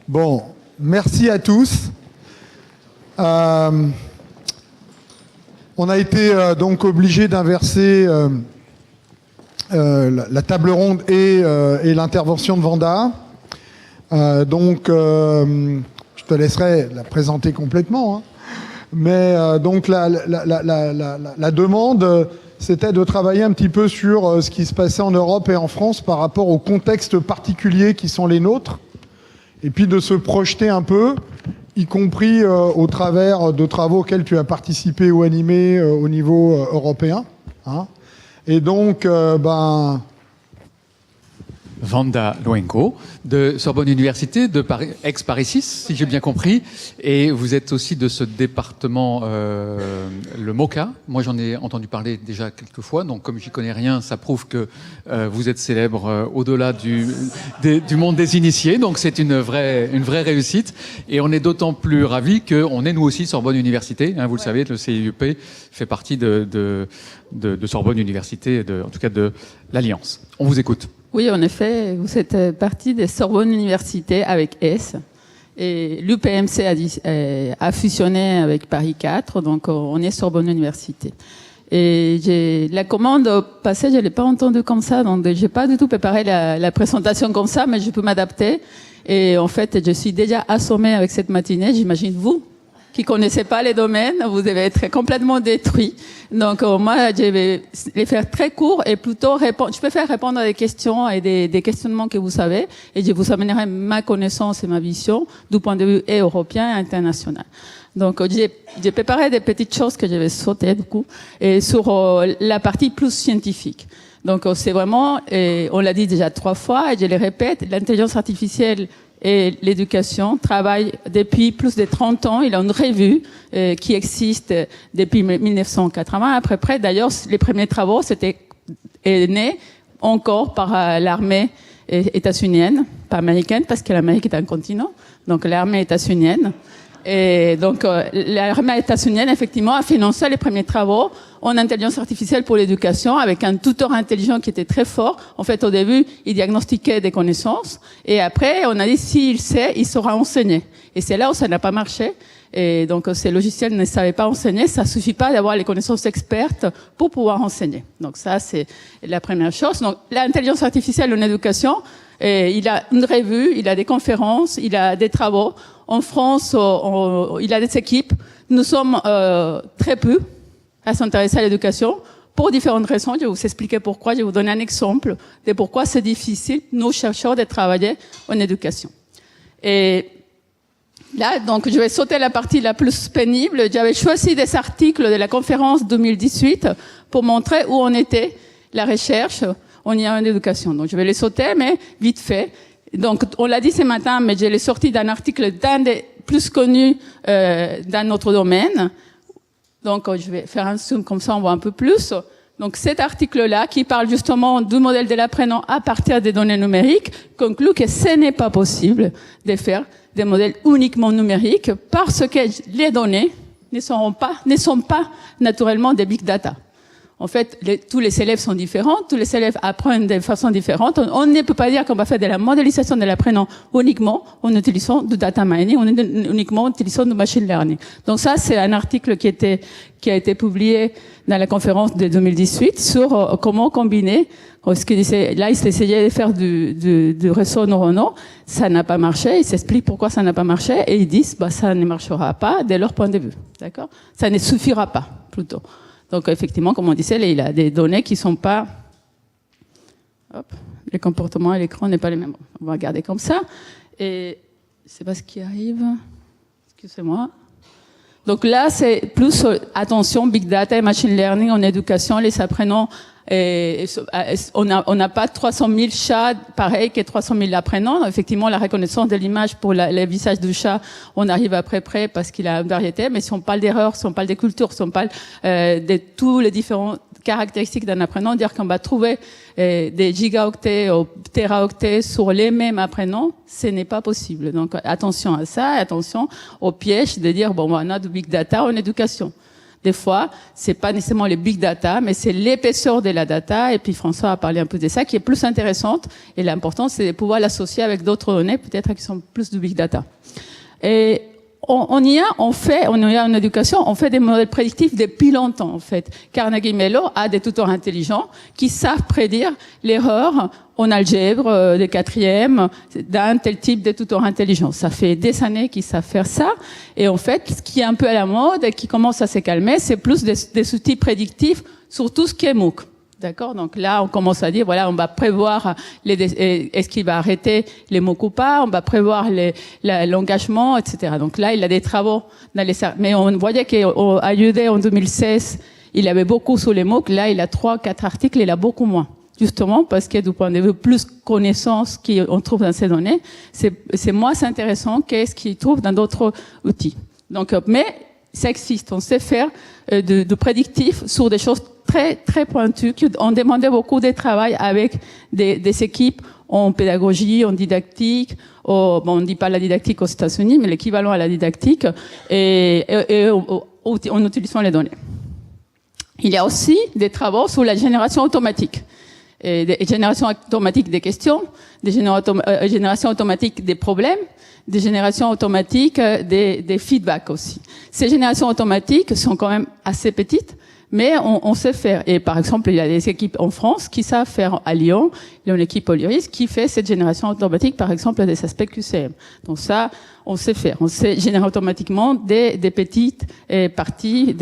Bon, merci à tous. On a été donc obligé d'inverser la table ronde et l'intervention de Vanda. Je te laisserai la présenter complètement. Hein. Mais donc la demande, c'était de travailler un petit peu sur ce qui se passait en Europe et en France par rapport aux contextes particuliers qui sont les nôtres, et puis de se projeter un peu, y compris au travers de travaux auxquels tu as participé ou animé au niveau européen. Hein. Et donc, Vanda Loenko, de Sorbonne Université, de Paris, ex-Paris 6, si j'ai bien compris. Et vous êtes aussi de ce département, le MOCA. Moi, j'en ai entendu parler déjà quelques fois. Donc, comme j'y connais rien, ça prouve que vous êtes célèbre au-delà du monde des initiés. Donc, c'est une vraie réussite. Et on est d'autant plus ravis qu'on est, nous aussi, Sorbonne Université. Hein, vous le savez, le CIUP fait partie de Sorbonne Université, en tout cas de l'Alliance. On vous écoute. Oui, en effet, vous êtes partie de Sorbonne Université avec S. Et l'UPMC a fusionné avec Paris 4, donc on est Sorbonne Université. Et la commande passée, je l'ai pas entendue comme ça, donc j'ai pas du tout préparé la présentation comme ça, mais je peux m'adapter. Et en fait, je suis déjà assommée avec cette matinée, j'imagine vous, qui connaissez pas les domaines, vous devez être complètement détruits. Donc moi, je vais les faire très court et plutôt répondre. Je préfère répondre à des questions et des questionnements que vous avez, et je vous amènerai ma connaissance et ma vision du point de vue européen et international. Donc j'ai préparé des petites choses que je vais sauter du coup, et sur la partie plus scientifique. Donc c'est vraiment, et on l'a dit déjà 3 fois, et je le répète, l'intelligence artificielle et l'éducation travaillent depuis plus de 30 ans. Il y a une revue qui existe depuis 1980 à peu près. D'ailleurs, les premiers travaux c'était nés encore par l'armée états-unienne, pas américaine, parce que l'Amérique est un continent. Donc l'armée états-unienne. Et donc l'armée états-unienne effectivement a financé les premiers travaux en intelligence artificielle pour l'éducation avec un tuteur intelligent qui était très fort. En fait, au début, il diagnostiquait des connaissances et après, on a dit s'il sait, il saura enseigner. Et c'est là où ça n'a pas marché. Et donc ces logiciels ne savaient pas enseigner. Ça suffit pas d'avoir les connaissances expertes pour pouvoir enseigner. Donc ça, c'est la première chose. Donc l'intelligence artificielle en éducation, il a une revue, il a des conférences, il a des travaux. En France, il a des équipes. Nous sommes très peu à s'intéresser à l'éducation pour différentes raisons. Je vais vous expliquer pourquoi. Je vais vous donner un exemple de pourquoi c'est difficile, nous chercheurs, de travailler en éducation. Et là, donc, je vais sauter la partie la plus pénible. J'avais choisi des articles de la conférence 2018 pour montrer où on était, la recherche, on y a en éducation. Donc, je vais les sauter, mais vite fait. Donc, on l'a dit ce matin, mais je l'ai sorti d'un article d'un des plus connus dans notre domaine. Donc, je vais faire un zoom comme ça, on voit un peu plus. Donc, cet article-là, qui parle justement du modèle de l'apprenant à partir des données numériques, conclut que ce n'est pas possible de faire des modèles uniquement numériques parce que les données ne sont pas naturellement des big data. En fait, tous les élèves sont différents, tous les élèves apprennent de façon différente. On ne peut pas dire qu'on va faire de la modélisation de l'apprenant uniquement en utilisant du data mining, uniquement en utilisant du machine learning. Donc ça, c'est un article qui a été publié dans la conférence de 2018 sur comment combiner. Ce qu'il disait, là, il essayait de faire du réseau neuronal. Ça n'a pas marché. Il s'explique pourquoi ça n'a pas marché et ils disent, ça ne marchera pas de leur point de vue. D'accord? Ça ne suffira pas, plutôt. Donc, effectivement, comme on disait, il a des données qui sont pas... Hop, les comportements à l'écran n'est pas les mêmes. On va regarder comme ça. Et je sais pas ce qui arrive. Excusez-moi. Donc là, c'est plus attention, big data et machine learning en éducation. Les apprenants, on n'a pas 300 000 chats pareil que 300 000 apprenants. Effectivement, la reconnaissance de l'image pour le visage du chat, on arrive à peu près parce qu'il a une variété. Mais si on parle d'erreurs, si on parle des cultures, si on parle de tous les différents caractéristiques d'un apprenant, dire qu'on va trouver des gigaoctets ou téraoctets sur les mêmes apprenants, ce n'est pas possible. Donc attention à ça, attention au piège de dire on a du big data en éducation. Des fois, c'est pas nécessairement les big data, mais c'est l'épaisseur de la data. Et puis François a parlé un peu de ça, qui est plus intéressante. Et l'important, c'est de pouvoir l'associer avec d'autres données, peut-être qui sont plus du big data. Et on y a en éducation, on fait des modèles prédictifs depuis longtemps, en fait. Carnegie Mellon a des tuteurs intelligents qui savent prédire l'erreur en algèbre des quatrièmes d'un tel type de tuteur intelligent. Ça fait des années qu'ils savent faire ça. Et en fait, ce qui est un peu à la mode et qui commence à se calmer, c'est plus des outils prédictifs sur tout ce qui est MOOC. D'accord? Donc là, on commence à dire, voilà, on va prévoir est-ce qu'il va arrêter les MOOC ou pas, on va prévoir l'engagement, etc. Donc là, il a des travaux mais on voyait qu'à UD en 2016, il avait beaucoup sur les MOOC. Là, il a 3-4 articles, il a beaucoup moins. Justement, parce que du point de vue plus connaissance qu'on trouve dans ces données, c'est moins intéressant qu'est-ce qu'il trouve dans d'autres outils. Donc, mais ça existe. On sait faire de prédictif sur des choses très très pointues. On demandait beaucoup de travail avec des équipes en pédagogie, en didactique. On ne dit pas la didactique aux États-Unis, mais l'équivalent à la didactique, et en utilisant les données. Il y a aussi des travaux sur la génération automatique. Des générations automatiques des questions, des générations automatiques des problèmes, des générations automatiques des feedbacks aussi. Ces générations automatiques sont quand même assez petites, mais on sait faire. Et par exemple, il y a des équipes en France qui savent faire à Lyon. Il y a une équipe Oliris qui fait cette génération automatique, par exemple, des aspects QCM. Donc ça, on sait faire. On sait générer automatiquement des petites parties.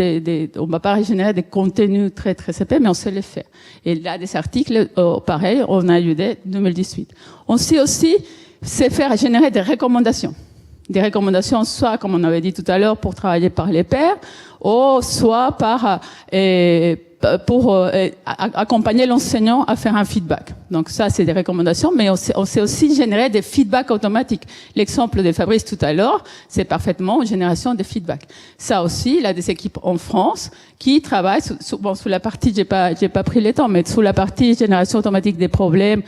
On va pas générer des contenus très très épais, mais on sait les faire. Et là, des articles, pareil, on a eu des 2018. On sait aussi faire générer des recommandations. Des recommandations, soit, comme on avait dit tout à l'heure, pour travailler par les pairs, ou soit pour accompagner l'enseignant à faire un feedback. Donc ça, c'est des recommandations, mais on sait aussi générer des feedbacks automatiques. L'exemple de Fabrice tout à l'heure, c'est parfaitement une génération de feedbacks. Ça aussi, il y a des équipes en France qui travaillent sous la partie, j'ai pas pris le temps, mais sous la partie génération automatique des problèmes.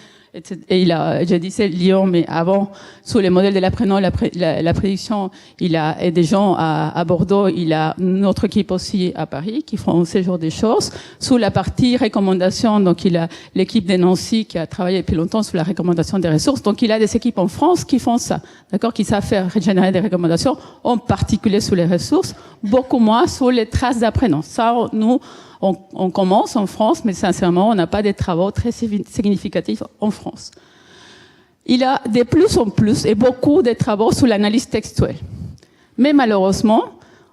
Et je disais Lyon, mais avant, sous les modèles de l'apprenant, la prédiction, il a des gens à Bordeaux, il a notre équipe aussi à Paris qui font ce genre de choses. Sous la partie recommandation, donc il a l'équipe de Nancy qui a travaillé depuis longtemps sur la recommandation des ressources. Donc il a des équipes en France qui font ça, d'accord, qui savent faire générer des recommandations, en particulier sur les ressources, beaucoup moins sur les traces d'apprenants. Ça, nous, on commence en France, mais sincèrement, on n'a pas des travaux très significatifs en France. Il y a de plus en plus et beaucoup de travaux sur l'analyse textuelle. Mais malheureusement,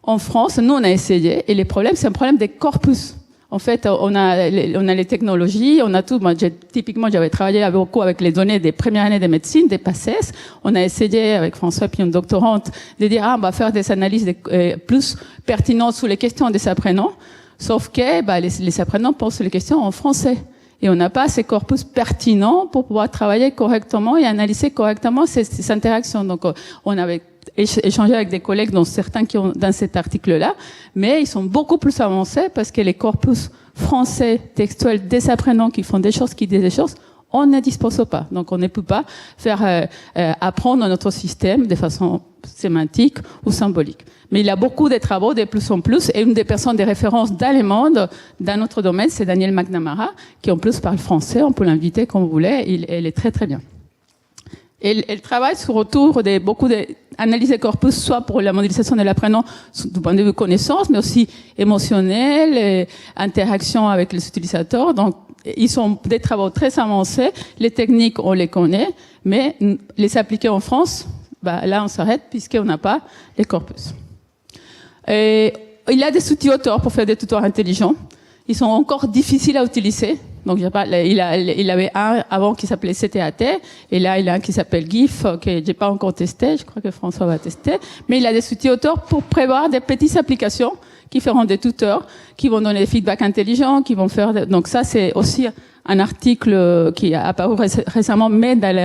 en France, nous, on a essayé, et les problèmes, c'est un problème des corpus. En fait, on a les technologies, on a tout. Moi, typiquement, j'avais travaillé beaucoup avec les données des premières années de médecine, des PACES. On a essayé avec François, puis une doctorante, de dire, on va faire des analyses plus pertinentes sur les questions des apprenants. Sauf que les apprenants posent les questions en français. Et on n'a pas ces corpus pertinents pour pouvoir travailler correctement et analyser correctement ces interactions. Donc, on avait échangé avec des collègues, dont certains qui ont dans cet article-là, mais ils sont beaucoup plus avancés parce que les corpus français textuels des apprenants qui font des choses, qui disent des choses, on ne dispose pas. Donc, on ne peut pas faire apprendre notre système de façon sémantique ou symbolique. Mais il y a beaucoup de travaux de plus en plus, et une des personnes de référence dans le monde, dans notre domaine, c'est Daniel McNamara, qui en plus parle français, on peut l'inviter quand vous voulez, elle est très très bien. Elle travaille sur autour de beaucoup d'analyses de corpus, soit pour la modélisation de l'apprenant du point de vue connaissance, mais aussi émotionnel, et interaction avec les utilisateurs. Donc, ils sont des travaux très avancés. Les techniques, on les connaît, mais les appliquer en France, là, on s'arrête puisqu'on n'a pas les corpus. Et il y a des outils auteurs pour faire des tuteurs intelligents. Ils sont encore difficiles à utiliser. Donc, il avait un avant qui s'appelait CTAT, et là, il a un qui s'appelle GIF, que j'ai pas encore testé. Je crois que François va tester. Mais il a des outils auteurs pour prévoir des petites applications qui feront des tuteurs, qui vont donner des feedbacks intelligents, qui vont faire donc ça, c'est aussi un article qui a apparu récemment, mais dans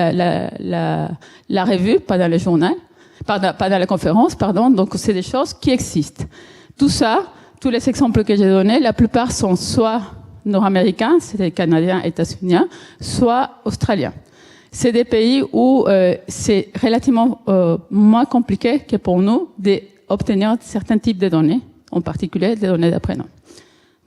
la revue, pas dans le journal. Pas dans la conférence, pardon. Donc, c'est des choses qui existent. Tout ça, tous les exemples que j'ai donnés, la plupart sont soit nord-américains, c'est canadiens, états-uniens, soit australiens. C'est des pays où c'est relativement moins compliqué que pour nous d'obtenir certains types de données en particulier des données d'apprenants.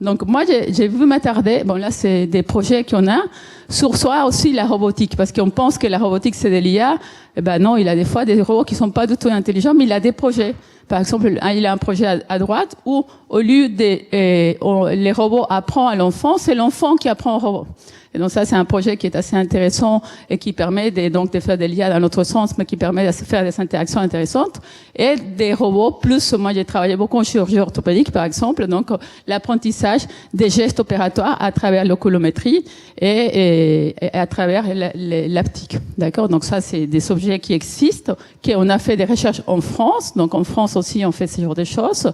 Donc moi, j'ai voulu m'attarder, bon là c'est des projets qu'on a, sur soit aussi la robotique, parce qu'on pense que la robotique c'est de l'IA, eh ben non, il a des fois des robots qui sont pas du tout intelligents, mais il a des projets. Par exemple, il a un projet à droite où au lieu les robots apprennent à l'enfant, c'est l'enfant qui apprend au robot. Et donc ça, c'est un projet qui est assez intéressant et qui permet de faire des liens dans l'autre sens, mais qui permet de faire des interactions intéressantes. Et des robots, plus, moi j'ai travaillé beaucoup en chirurgie orthopédique, par exemple, donc l'apprentissage des gestes opératoires à travers l'oculométrie et à travers l'aptique. D'accord? Donc ça, c'est des objets qui existent, qu'on a fait des recherches en France. Donc en France aussi, on fait ce genre de choses.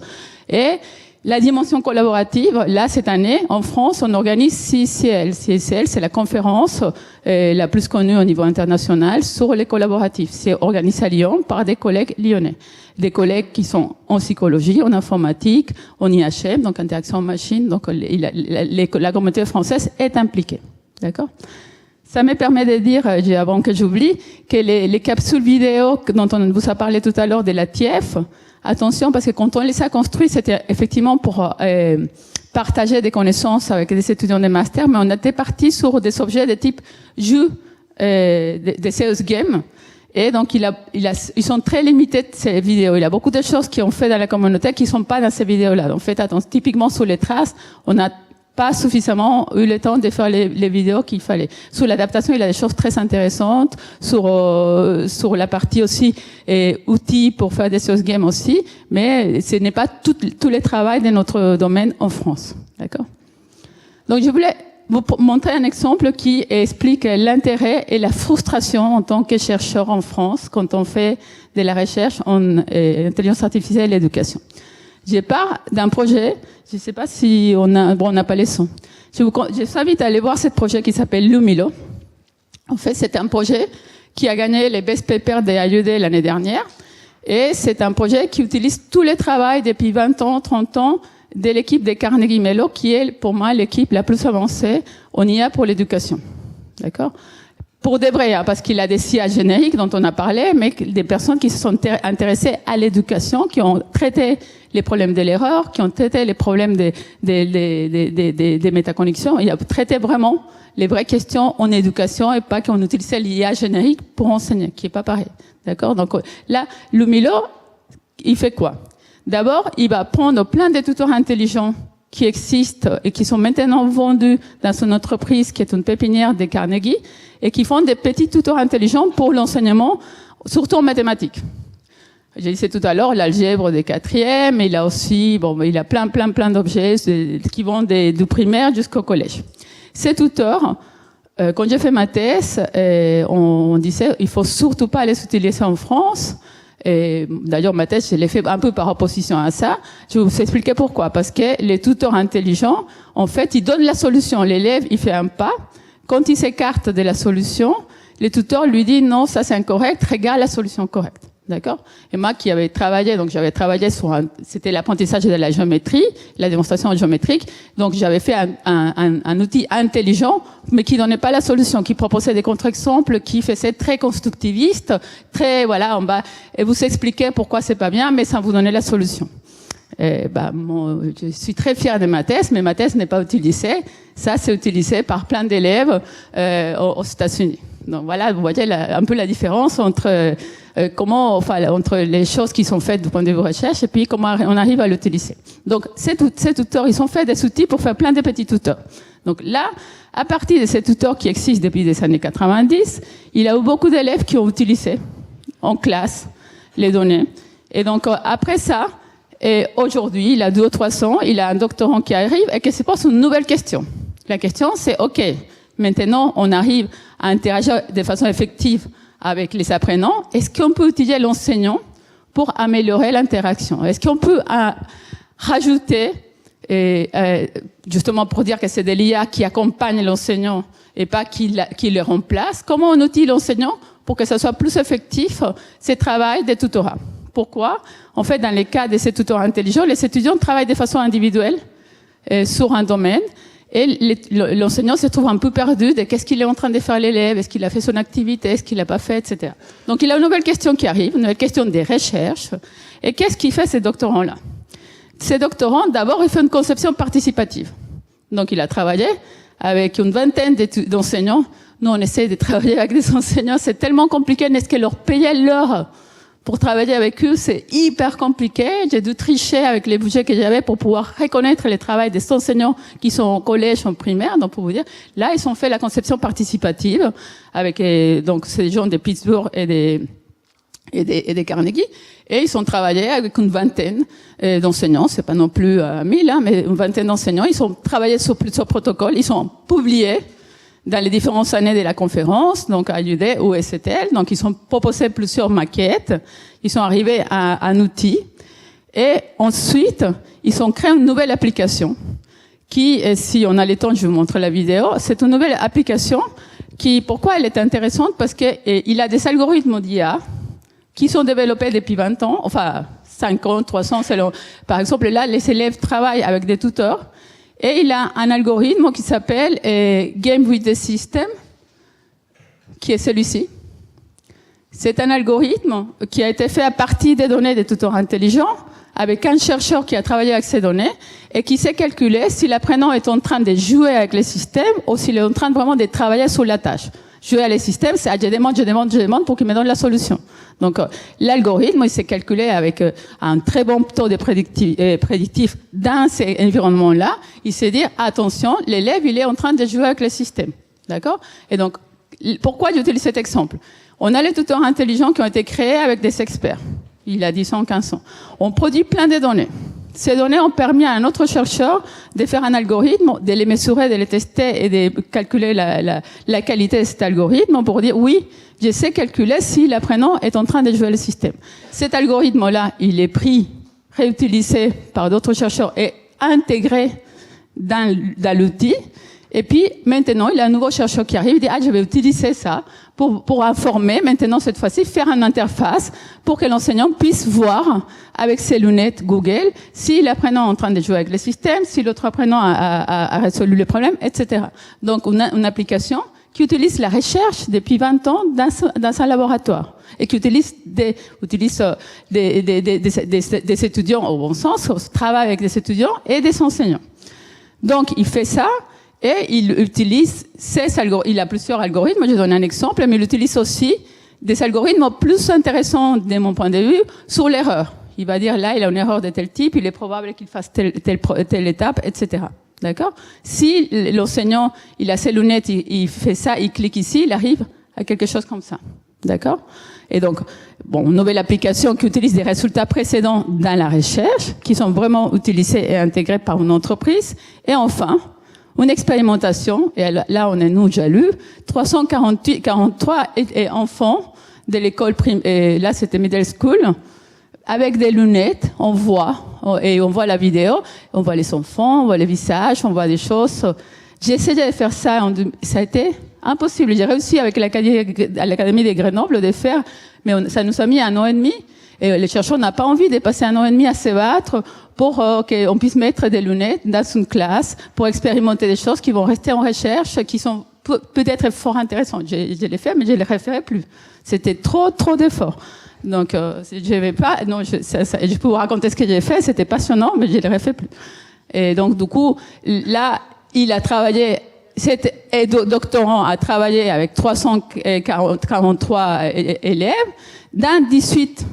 Et la dimension collaborative, là, cette année, en France, on organise CICL. CICL, c'est la conférence la plus connue au niveau international sur les collaboratifs. C'est organisé à Lyon par des collègues lyonnais. Des collègues qui sont en psychologie, en informatique, en IHM, donc interaction machine. Donc, la communauté française est impliquée. D'accord? Ça me permet de dire, avant que j'oublie, que les capsules vidéo dont on vous a parlé tout à l'heure de la TIEF, attention, parce que quand on les a construits, c'était effectivement pour partager des connaissances avec des étudiants de master, mais on était parti sur des objets de type jeu, des serious games. Et donc, ils sont très limités, ces vidéos. Il y a beaucoup de choses qui ont fait dans la communauté qui sont pas dans ces vidéos-là. En fait, attention, typiquement sur les traces, on n'a pas suffisamment eu le temps de faire les vidéos qu'il fallait. Sur l'adaptation, il y a des choses très intéressantes. Sur la partie aussi, outils pour faire des serious games aussi. Mais ce n'est pas tout le travail de notre domaine en France. D'accord? Donc, je voulais vous montrer un exemple qui explique l'intérêt et la frustration en tant que chercheur en France quand on fait de la recherche en intelligence artificielle et l'éducation. Je pars d'un projet, je ne sais pas si on n'a pas les sons. Je vous invite à aller voir ce projet qui s'appelle Lumilo. En fait, c'est un projet qui a gagné les Best Papers de IUD l'année dernière. Et c'est un projet qui utilise tout le travail depuis 20 ans, 30 ans de l'équipe de Carnegie Mellon, qui est pour moi l'équipe la plus avancée en IA pour l'éducation. D'accord? Pour de vrai, parce qu'il a des sciences génériques dont on a parlé, mais des personnes qui se sont intéressées à l'éducation, qui ont traité les problèmes de l'erreur, qui ont traité les problèmes des métaconnexions. Il a traité vraiment les vraies questions en éducation et pas qu'on utilisait l'IA générique pour enseigner, qui est pas pareil. D'accord? Donc là, Lumilo, il fait quoi? D'abord, il va prendre plein de tuteurs intelligents qui existent et qui sont maintenant vendus dans son entreprise, qui est une pépinière de Carnegie, et qui font des petits tuteurs intelligents pour l'enseignement, surtout en mathématiques. J'ai dit tout à l'heure, l'algèbre des quatrièmes, il a aussi, il a plein d'objets qui vont du primaire jusqu'au collège. Ces tuteurs, quand j'ai fait ma thèse, on disait, il faut surtout pas les utiliser en France. Et d'ailleurs, ma thèse, je l'ai fait un peu par opposition à ça. Je vais vous expliquer pourquoi. Parce que les tuteurs intelligents, en fait, ils donnent la solution. L'élève, il fait un pas. Quand il s'écarte de la solution, le tuteur lui dit non, ça c'est incorrect, regarde la solution correcte. D'accord? Et moi qui avais travaillé, donc j'avais travaillé sur c'était l'apprentissage de la géométrie, la démonstration géométrique. Donc j'avais fait un outil intelligent, mais qui donnait pas la solution, qui proposait des contre-exemples, qui faisait très constructiviste, très, voilà, en bas, et vous expliquait pourquoi c'est pas bien, mais sans vous donner la solution. Je suis très fière de ma thèse, mais ma thèse n'est pas utilisée. Ça, c'est utilisé par plein d'élèves aux États-Unis. Donc voilà, vous voyez un peu la différence entre entre les choses qui sont faites du point de vue recherche et puis comment on arrive à l'utiliser. Donc ces tuteurs, ils ont fait des outils pour faire plein de petits tuteurs. Donc là, à partir de ces tuteurs qui existent depuis les années 90, il y a eu beaucoup d'élèves qui ont utilisé en classe les données. Et donc après ça, et aujourd'hui, il a 200 ou 300, il a un doctorant qui arrive et qui se pose une nouvelle question. La question, c'est, OK, maintenant, on arrive à interagir de façon effective avec les apprenants. Est-ce qu'on peut utiliser l'enseignant pour améliorer l'interaction? Est-ce qu'on peut rajouter, justement pour dire que c'est de l'IA qui accompagne l'enseignant et pas qui le remplace? Comment on utilise l'enseignant pour que ça soit plus effectif, ce travail de tutorat? Pourquoi? En fait, dans les cas de ces tuteurs intelligents, les étudiants travaillent de façon individuelle sur un domaine et l'enseignant se trouve un peu perdu de qu'est-ce qu'il est en train de faire l'élève, est-ce qu'il a fait son activité, est-ce qu'il l'a pas fait, etc. Donc, il y a une nouvelle question qui arrive, une nouvelle question des recherches. Et qu'est-ce qu'il fait ces doctorants-là? ces doctorants, d'abord, il fait une conception participative. Donc, il a travaillé avec une vingtaine d'enseignants. Nous, on essaie de travailler avec des enseignants. C'est tellement compliqué. N'est-ce que leur payer l'heure pour travailler avec eux, c'est hyper compliqué. J'ai dû tricher avec les budgets que j'avais pour pouvoir reconnaître le travail des enseignants qui sont au collège, en primaire. Donc, pour vous dire, là, ils ont fait la conception participative avec, donc, ces gens de Pittsburgh et des Carnegie. Et ils ont travaillé avec une vingtaine d'enseignants. C'est pas non plus 1000, hein, mais une vingtaine d'enseignants. Ils ont travaillé sur plusieurs protocoles. Ils sont publiés dans les différentes années de la conférence, donc à l'UD ou STL. Donc, ils ont proposé plusieurs maquettes. Ils sont arrivés à un outil. Et ensuite, ils ont créé une nouvelle application qui, si on a le temps, je vous montre la vidéo. C'est une nouvelle application qui, pourquoi elle est intéressante? Parce que il a des algorithmes d'IA qui sont développés depuis 20 ans, enfin 50, 300, selon. Par exemple, là, les élèves travaillent avec des tuteurs. Et il a un algorithme qui s'appelle Game with the System, qui est celui-ci. C'est un algorithme qui a été fait à partir des données des tuteurs intelligents, avec un chercheur qui a travaillé avec ces données, et qui sait calculer si l'apprenant est en train de jouer avec le système, ou s'il est en train vraiment de travailler sur la tâche. Jouer avec le système, c'est je demande pour qu'il me donne la solution. Donc, l'algorithme, il s'est calculé avec un très bon taux de prédictif dans ces environnements-là. Il s'est dit, attention, l'élève, il est en train de jouer avec le système. D'accord? Et donc, pourquoi j'utilise cet exemple? On a les tuteurs intelligents qui ont été créés avec des experts. Il a 10 ans, 15 ans. On produit plein de données. Ces données ont permis à un autre chercheur de faire un algorithme, de les mesurer, de les tester et de calculer la qualité de cet algorithme pour dire oui, je sais calculer si l'apprenant est en train de jouer le système. Cet algorithme-là, il est pris, réutilisé par d'autres chercheurs et intégré dans l'outil. Et puis, maintenant, il y a un nouveau chercheur qui arrive, il dit, je vais utiliser ça pour informer, maintenant, cette fois-ci, faire une interface pour que l'enseignant puisse voir avec ses lunettes Google si l'apprenant est en train de jouer avec le système, si l'autre apprenant a résolu le problème, etc. Donc, on a une application qui utilise la recherche depuis 20 ans dans un laboratoire et qui utilise des étudiants au bon sens, travaille avec des étudiants et des enseignants. Donc, il fait ça. Et il utilise il a plusieurs algorithmes, je donne un exemple, mais il utilise aussi des algorithmes plus intéressants de mon point de vue sur l'erreur. Il va dire là, il a une erreur de tel type, il est probable qu'il fasse telle étape, etc. D'accord? Si l'enseignant, il a ses lunettes, il fait ça, il clique ici, il arrive à quelque chose comme ça. D'accord? Et donc, une nouvelle application qui utilise des résultats précédents dans la recherche, qui sont vraiment utilisés et intégrés par une entreprise. Et enfin, une expérimentation, et là on est nous jaloux, 343 enfants de l'école et là c'était middle school, avec des lunettes, on voit la vidéo, on voit les enfants, on voit les visages, on voit des choses. J'ai essayé de faire ça, ça a été impossible. J'ai réussi avec l'Académie de Grenoble de faire, mais ça nous a mis 1 an et demi. Et les chercheurs n'ont pas envie de passer 1 an et demi à se battre pour qu'on puisse mettre des lunettes dans une classe pour expérimenter des choses qui vont rester en recherche, qui sont peut-être fort intéressantes. Je l'ai fait, mais je ne les referai plus. C'était trop d'efforts. Donc, je vais pas, non, je peux vous raconter ce que j'ai fait, c'était passionnant, mais je ne les refais plus. Et donc, du coup, là, il a travaillé, cet doctorant a travaillé avec 343 élèves dans 18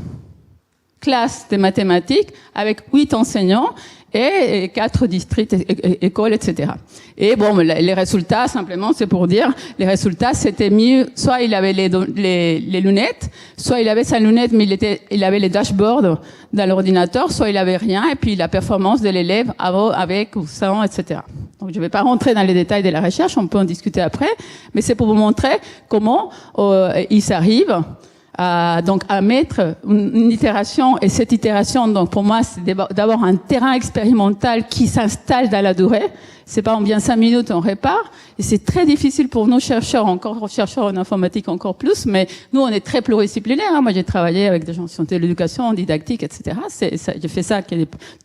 classes de mathématiques avec 8 enseignants et 4 districts, écoles, etc. Et les résultats, simplement, c'est pour dire, les résultats, c'était mieux, soit il avait les lunettes, soit il avait sa lunette, mais il avait les dashboards dans l'ordinateur, soit il avait rien, et puis la performance de l'élève avec ou sans, etc. Donc, je ne vais pas rentrer dans les détails de la recherche, on peut en discuter après, mais c'est pour vous montrer comment il s'arrive à mettre une itération, et cette itération, donc pour moi, c'est d'abord un terrain expérimental qui s'installe dans la durée, c'est pas en bien 5 minutes on répare. Et c'est très difficile pour nous chercheurs en informatique encore plus, mais nous on est très pluridisciplinaires. Hein. Moi j'ai travaillé avec des gens en sciences de l'éducation, en didactique, etc. J'ai fait ça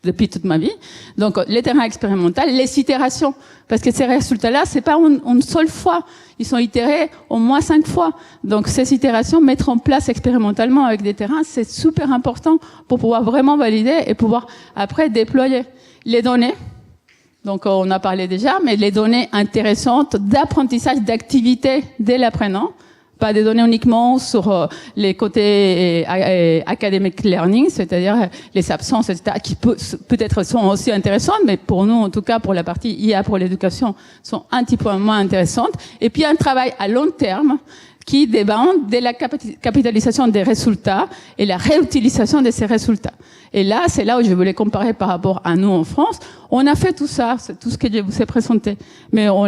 depuis toute ma vie. Donc les terrains expérimentaux, les itérations, parce que ces résultats-là, c'est pas une seule fois. Ils sont itérés au moins 5 fois. Donc ces itérations, mettre en place expérimentalement avec des terrains, c'est super important pour pouvoir vraiment valider et pouvoir après déployer les données. Donc on a parlé déjà, mais les données intéressantes d'apprentissage, d'activité dès l'apprenant, pas des données uniquement sur les côtés academic learning, c'est-à-dire les absences, etc., qui peut-être sont aussi intéressantes, mais pour nous, en tout cas, pour la partie IA pour l'éducation, sont un petit peu moins intéressantes. Et puis un travail à long terme qui dépend de la capitalisation des résultats et la réutilisation de ces résultats. Et là, c'est là où je voulais comparer par rapport à nous en France. On a fait tout ça, c'est tout ce que je vous ai présenté. Mais on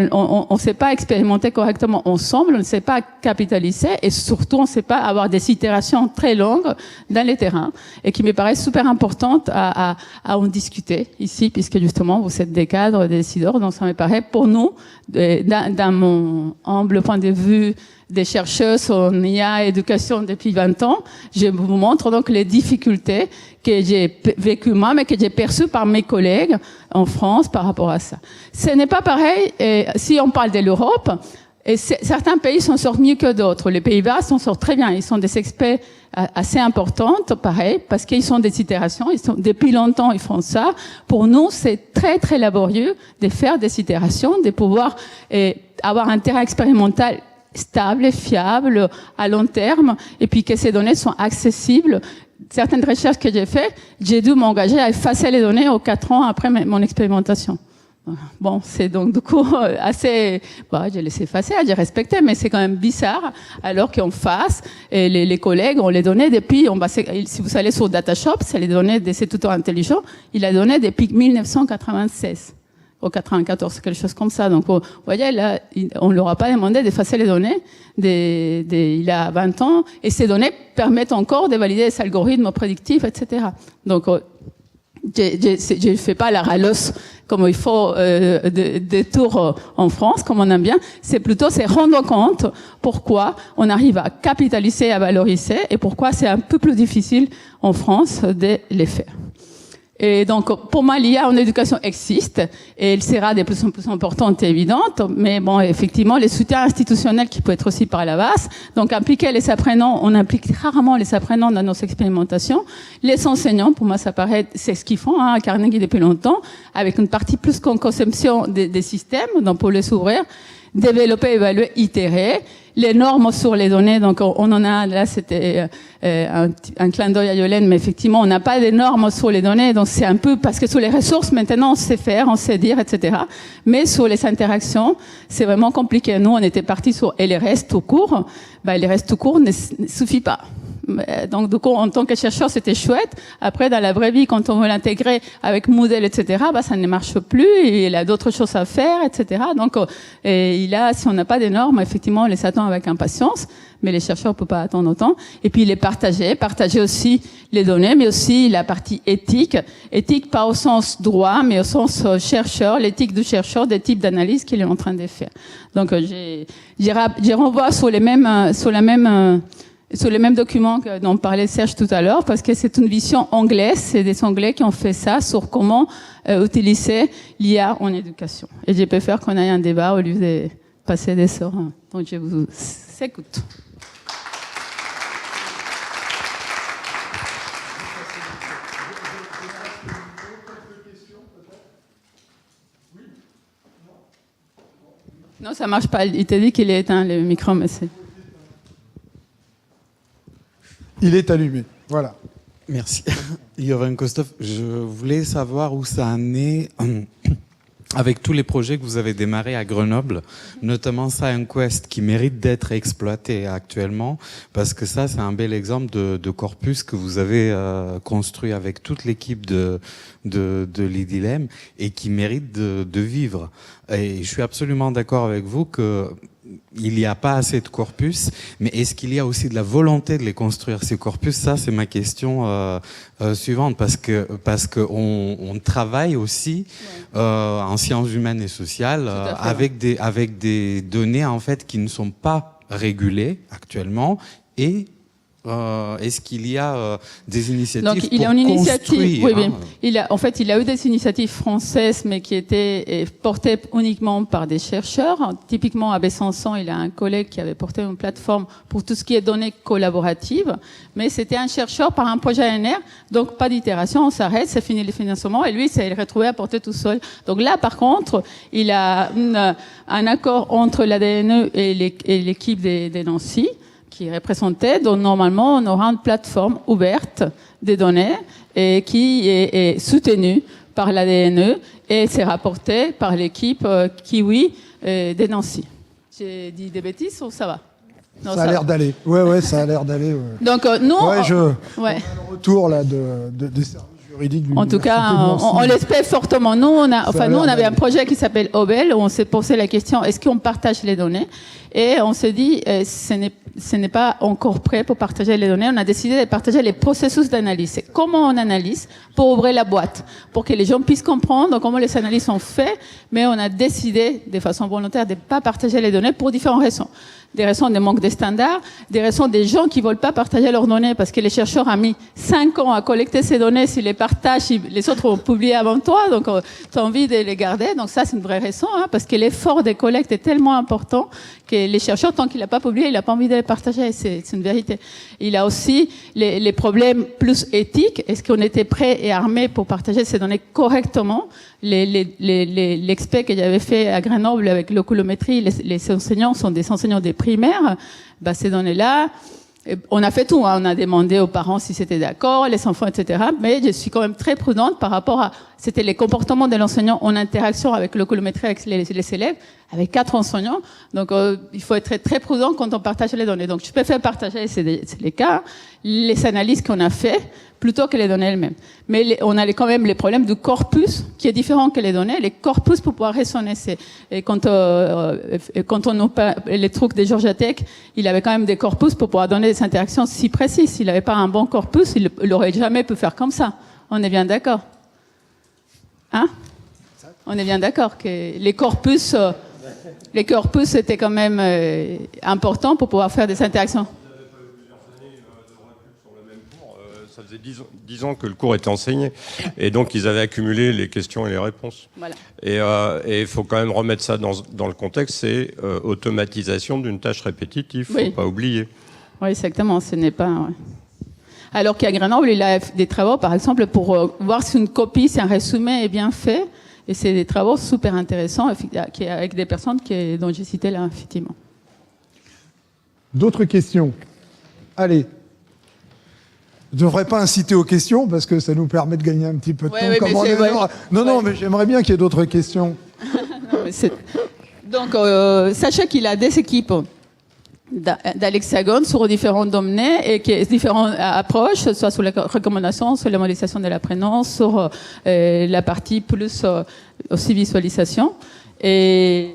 ne sait pas expérimenter correctement ensemble, on ne sait pas capitaliser et surtout on ne sait pas avoir des itérations très longues dans les terrains et qui me paraissent super importantes à en discuter ici puisque justement vous êtes des cadres, des décideurs, donc ça me paraît pour nous, dans mon humble point de vue des chercheuses en IA éducation depuis 20 ans, je vous montre donc les difficultés que j'ai vécues moi, mais que j'ai perçues par mes collègues en France par rapport à ça. Ce n'est pas pareil si on parle de l'Europe. Et certains pays s'en sortent mieux que d'autres. Les Pays-Bas s'en sortent très bien. Ils sont des experts assez importantes, pareil, parce qu'ils sont des itérations. Depuis longtemps, ils font ça. Pour nous, c'est très, très laborieux de faire des itérations, de pouvoir avoir un terrain expérimental stable et fiable à long terme, et puis que ces données sont accessibles. Certaines recherches que j'ai faites, j'ai dû m'engager à effacer les données aux 4 ans après mon expérimentation. Bon, c'est donc du coup assez... j'ai laissé effacer, j'ai respecté, mais c'est quand même bizarre, alors qu'en face, et les collègues, on les donnait depuis... si vous allez sur Datashop, c'est les données de ces tuteurs intelligents, il a donné depuis 1996. Au 94, quelque chose comme ça. Donc, vous voyez, là, on ne leur a pas demandé d'effacer les données il y a 20 ans, et ces données permettent encore de valider les algorithmes prédictifs, etc. Donc, je ne fais pas la ralosse comme il faut des tours en France, comme on aime bien. C'est plutôt se rendre compte pourquoi on arrive à capitaliser, à valoriser, et pourquoi c'est un peu plus difficile en France de les faire. Et donc, pour moi, l'IA en éducation existe et elle sera de plus en plus importante et évidente. Mais bon, effectivement, les soutiens institutionnels qui peuvent être aussi par la base. Donc, impliquer les apprenants, on implique rarement les apprenants dans nos expérimentations. Les enseignants, pour moi, ça paraît, c'est ce qu'ils font, à Carnegie depuis longtemps, avec une partie plus qu'en conception des systèmes, donc pour les ouvrir, développer, évaluer, itérer. Les normes sur les données, donc on en a, là c'était un clin d'œil à Yolène, mais effectivement on n'a pas de normes sur les données, donc c'est un peu, parce que sur les ressources maintenant on sait faire, on sait dire, etc. Mais sur les interactions, c'est vraiment compliqué. Nous on était partis sur LRS tout court, LRS tout court ne suffit pas. Donc, du coup, en tant que chercheur, c'était chouette. Après, dans la vraie vie, quand on veut l'intégrer avec Moodle, etc., ça ne marche plus. Et il a d'autres choses à faire, etc. Donc, si on n'a pas des normes, effectivement, on les attend avec impatience. Mais les chercheurs ne peuvent pas attendre autant. Et puis, les partager aussi les données, mais aussi la partie éthique. Éthique, pas au sens droit, mais au sens chercheur, l'éthique du chercheur, des types d'analyses qu'il est en train de faire. Donc, j'y renvoie sur les mêmes documents dont parlait Serge tout à l'heure, parce que c'est une vision anglaise, c'est des Anglais qui ont fait ça sur comment utiliser l'IA en éducation. Et je préfère qu'on ait un débat au lieu de passer des heures. Donc je vous écoute. Non, ça marche pas. Il t'a dit qu'il est éteint, le micro, mais c'est... Il est allumé, voilà. Merci. Jovan Kostov, je voulais savoir où ça en est avec tous les projets que vous avez démarrés à Grenoble, notamment ScienceQuest, qui mérite d'être exploité actuellement, parce que ça, c'est un bel exemple de corpus que vous avez construit avec toute l'équipe de l'IDILEM et qui mérite de vivre. Et je suis absolument d'accord avec vous que il n'y a pas assez de corpus, mais est-ce qu'il y a aussi de la volonté de les construire, ces corpus? Ça, c'est ma question suivante, parce que on travaille aussi en sciences humaines et sociales avec des données en fait qui ne sont pas régulées actuellement, et est-ce qu'il y a des initiatives Donc, il y a pour une initiative, construire, oui. Il a eu des initiatives françaises, mais qui étaient portées uniquement par des chercheurs. Typiquement, à Besançon, il a un collègue qui avait porté une plateforme pour tout ce qui est données collaboratives. Mais c'était un chercheur par un projet ANR. Donc, pas d'itération, on s'arrête, c'est fini le financement. Et lui, il s'est retrouvé à porter tout seul. Donc là, par contre, il a un accord entre l'ADNE et l'équipe des Nancy, qui représentait, donc normalement on aura une plateforme ouverte des données et qui est soutenue par l'ADNE et c'est rapporté par l'équipe Kiwi des Nancy. J'ai dit des bêtises ou ça va? Non, ça a l'air d'aller. Ouais, ça a l'air d'aller. Ouais. Donc nous, on a le retour là des services juridiques. En tout cas, on l'espère fortement. Nous, on avait un projet qui s'appelle OBEL où on s'est posé la question est-ce qu'on partage les données? Et on s'est dit, ce n'est pas encore prêt pour partager les données. On a décidé de partager les processus d'analyse. C'est comment on analyse pour ouvrir la boîte, pour que les gens puissent comprendre comment les analyses sont faites. Mais on a décidé, de façon volontaire, de ne pas partager les données pour différentes raisons. Des raisons de manque de standards, des raisons des gens qui veulent pas partager leurs données parce que les chercheurs ont mis 5 ans à collecter ces données. S'ils les partagent, les autres ont publié avant toi, donc tu as envie de les garder. Donc ça, c'est une vraie raison, parce que l'effort de collecte est tellement important que les chercheurs, tant qu'il n'a pas publié, il n'a pas envie de les partager. C'est une vérité. Il a aussi les problèmes plus éthiques. Est-ce qu'on était prêt et armé pour partager ces données correctement? L'expert que j'avais fait à Grenoble avec l'oculométrie, les enseignants sont des enseignants des primaires. Ces données-là, on a fait tout. On a demandé aux parents si c'était d'accord, les enfants, etc. Mais je suis quand même très prudente par rapport à... C'était les comportements de l'enseignant en interaction avec l'oculométrie, avec les élèves, avec 4 enseignants. Donc, il faut être très, très prudent quand on partage les données. Donc, je préfère partager, c'est les cas, les analyses qu'on a fait, plutôt que les données elles-mêmes. Mais on a quand même les problèmes du corpus, qui est différent que les données. Les corpus pour pouvoir raisonner, quand on a les trucs de Georgia Tech, il avait quand même des corpus pour pouvoir donner des interactions si précises. S'il n'avait pas un bon corpus, il n'aurait jamais pu faire comme ça. On est bien d'accord? Hein? On est bien d'accord que les corpus étaient quand même importants pour pouvoir faire des interactions. Ça faisait 10 ans que le cours était enseigné. Et donc, ils avaient accumulé les questions et les réponses. Voilà. Et il faut quand même remettre ça dans le contexte, c'est automatisation d'une tâche répétitive. Il ne faut pas oublier. Oui, exactement. Ce n'est pas... Ouais. Alors qu'à Grenoble, il a des travaux, par exemple, pour voir si une copie, si un résumé est bien fait. Et c'est des travaux super intéressants avec des personnes dont j'ai cité là, effectivement. D'autres questions? Allez. Je ne devrais pas inciter aux questions parce que ça nous permet de gagner un petit peu de temps. Non, mais j'aimerais bien qu'il y ait d'autres questions. Donc, sachez qu'il a des équipes d'Alexagone sur différents domaines et différentes approches, soit sur la recommandation, sur la modélisation de la prénom, sur la partie plus aussi visualisation. Et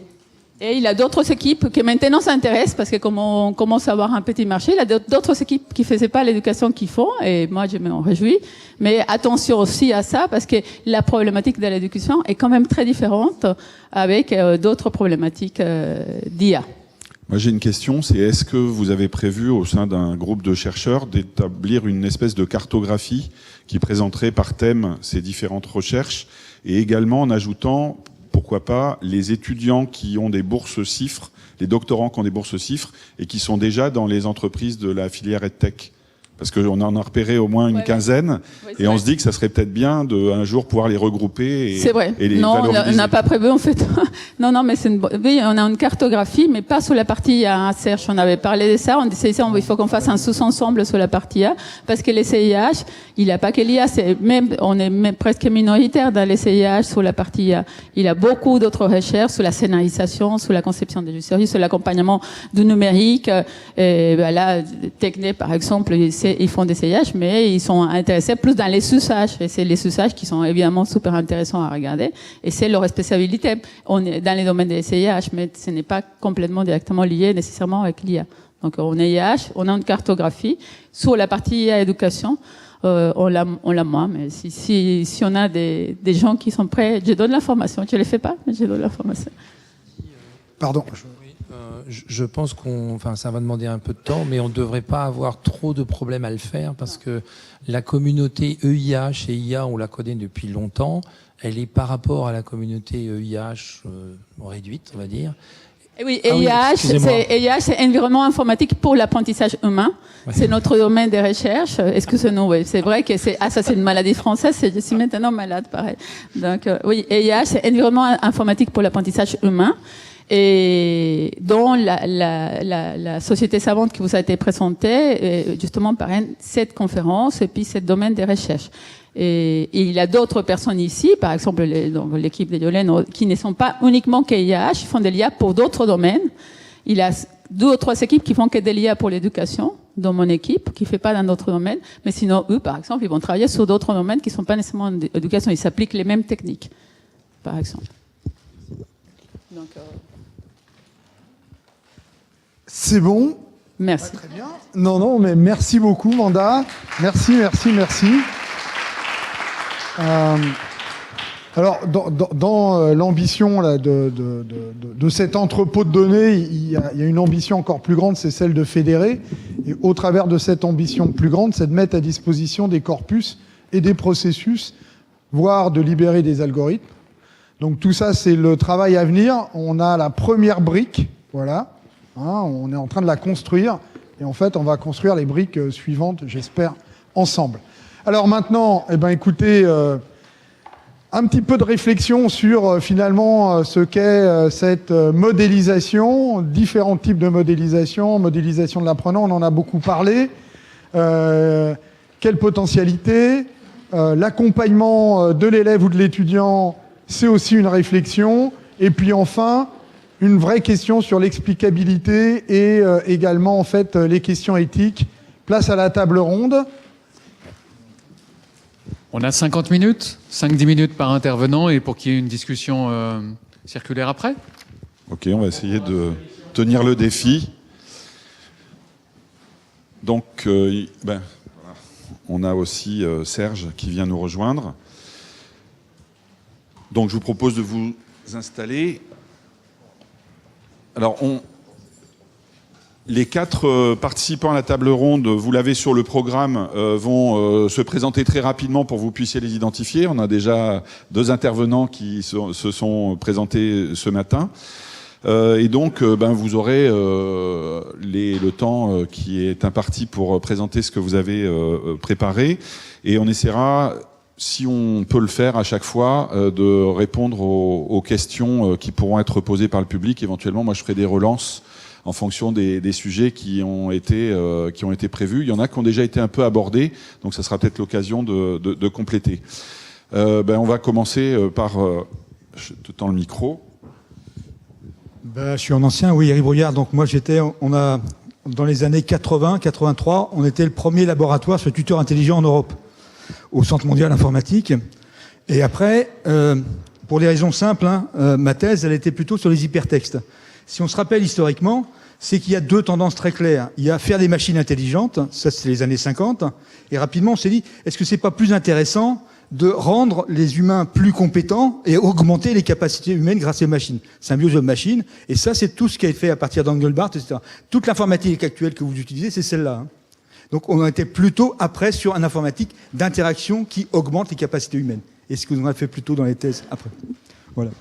il a d'autres équipes qui maintenant s'intéressent parce que comme on commence à avoir un petit marché, il a d'autres équipes qui ne faisaient pas l'éducation qu'ils font et moi je m'en réjouis. Mais attention aussi à ça parce que la problématique de l'éducation est quand même très différente avec d'autres problématiques d'IA. Moi j'ai une question, c'est est-ce que vous avez prévu au sein d'un groupe de chercheurs d'établir une espèce de cartographie qui présenterait par thème ces différentes recherches et également en ajoutant pourquoi pas les étudiants qui ont des bourses CIFRE, les doctorants qui ont des bourses CIFRE et qui sont déjà dans les entreprises de la filière EdTech. Parce qu'on en a repéré au moins une quinzaine et on se dit que ça serait peut-être bien de un jour pouvoir les regrouper et, c'est vrai. Et les non, valoriser. On n'a pas prévu en fait. non, mais oui, on a une cartographie, mais pas sur la partie A. Serge, on avait parlé de ça. On disait il faut qu'on fasse un sous-ensemble sur la partie A parce que les CIH, il n'a pas que l'IA, on est même presque minoritaire dans les CIH sur la partie A. Il a beaucoup d'autres recherches sur la scénarisation, sur la conception des jeux sérieux, sur l'accompagnement du numérique. Là, Techné, par exemple, c'est ils font des CIH, mais ils sont intéressés plus dans les sous-sages. Et c'est les sous-sages qui sont évidemment super intéressants à regarder. Et c'est leur spécialité. On est dans les domaines des CIH, mais ce n'est pas complètement directement lié nécessairement avec l'IA. Donc, on est IH, on a une cartographie. Sur la partie IA éducation, on l'a moins, mais si on a des gens qui sont prêts, je donne l'information. Je ne les fais pas, mais je donne l'information. Pardon. Je pense ça va demander un peu de temps, mais on ne devrait pas avoir trop de problèmes à le faire parce que la communauté EIH et IA, on la connaît depuis longtemps. Elle est par rapport à la communauté EIH réduite, on va dire. Et oui, EIH, c'est environnement informatique pour l'apprentissage humain. Ouais. C'est notre domaine de recherche. Excusez-nous, oui, c'est vrai que ça c'est une maladie française. Je suis maintenant malade, pareil. Donc, oui, EIH, c'est environnement informatique pour l'apprentissage humain. Et dont la société savante qui vous a été présentée, justement, parraine cette conférence et puis ce domaine de recherche. Et il y a d'autres personnes ici, par exemple l'équipe de Yolène, qui ne sont pas uniquement qu'IAH, ils font des LIA pour d'autres domaines. Il y a 2 ou 3 équipes qui font que des LIA pour l'éducation, dans mon équipe, qui ne fait pas dans d'autres domaines. Mais sinon, eux, par exemple, ils vont travailler sur d'autres domaines qui ne sont pas nécessairement en éducation. Ils s'appliquent les mêmes techniques, par exemple. Donc, c'est bon. Merci. Très bien. Non, mais merci beaucoup, Manda. Merci. Alors, dans l'ambition là, de cet entrepôt de données, il y a une ambition encore plus grande, c'est celle de fédérer. Et au travers de cette ambition plus grande, c'est de mettre à disposition des corpus et des processus, voire de libérer des algorithmes. Donc tout ça, c'est le travail à venir. On a la première brique, voilà. On est en train de la construire. Et en fait, on va construire les briques suivantes, j'espère, ensemble. Alors maintenant, écoutez, un petit peu de réflexion sur finalement ce qu'est cette modélisation, différents types de modélisation de l'apprenant, on en a beaucoup parlé. Quelle potentialité, l'accompagnement de l'élève ou de l'étudiant, c'est aussi une réflexion. Et puis enfin, une vraie question sur l'explicabilité et également en fait les questions éthiques. Place à la table ronde. On a 50 minutes, 5-10 minutes par intervenant et pour qu'il y ait une discussion circulaire après. Ok, on va essayer de tenir le défi. Donc, on a aussi Serge qui vient nous rejoindre. Donc, je vous propose de vous installer. Alors, les 4 participants à la table ronde, vous l'avez sur le programme, vont se présenter très rapidement pour que vous puissiez les identifier. On a déjà 2 intervenants qui se sont présentés ce matin. Et donc, vous aurez le temps qui est imparti pour présenter ce que vous avez préparé. Et on essaiera, si on peut le faire à chaque fois, de répondre aux questions qui pourront être posées par le public. Éventuellement, moi, je ferai des relances en fonction des sujets qui ont été prévus. Il y en a qui ont déjà été un peu abordés, donc ça sera peut-être l'occasion de compléter. On va commencer par... je te tends le micro. Je suis un ancien, oui, Eric Brouillard. Donc moi, dans les années 80-83, on était le premier laboratoire sur tuteur intelligent en Europe, au Centre mondial informatique. Et après, pour des raisons simples, ma thèse, elle était plutôt sur les hypertextes. Si on se rappelle historiquement, c'est qu'il y a 2 tendances très claires. Il y a faire des machines intelligentes, ça c'est les années 50, et rapidement on s'est dit, est-ce que c'est pas plus intéressant de rendre les humains plus compétents et augmenter les capacités humaines grâce aux machines. Symbiose homme-machine, et ça c'est tout ce qui a été fait à partir d'Engelbart, etc. Toute l'informatique actuelle que vous utilisez, c'est celle-là. Donc on était plutôt après sur une informatique d'interaction qui augmente les capacités humaines. Et ce que nous avons fait plutôt dans les thèses après. Voilà.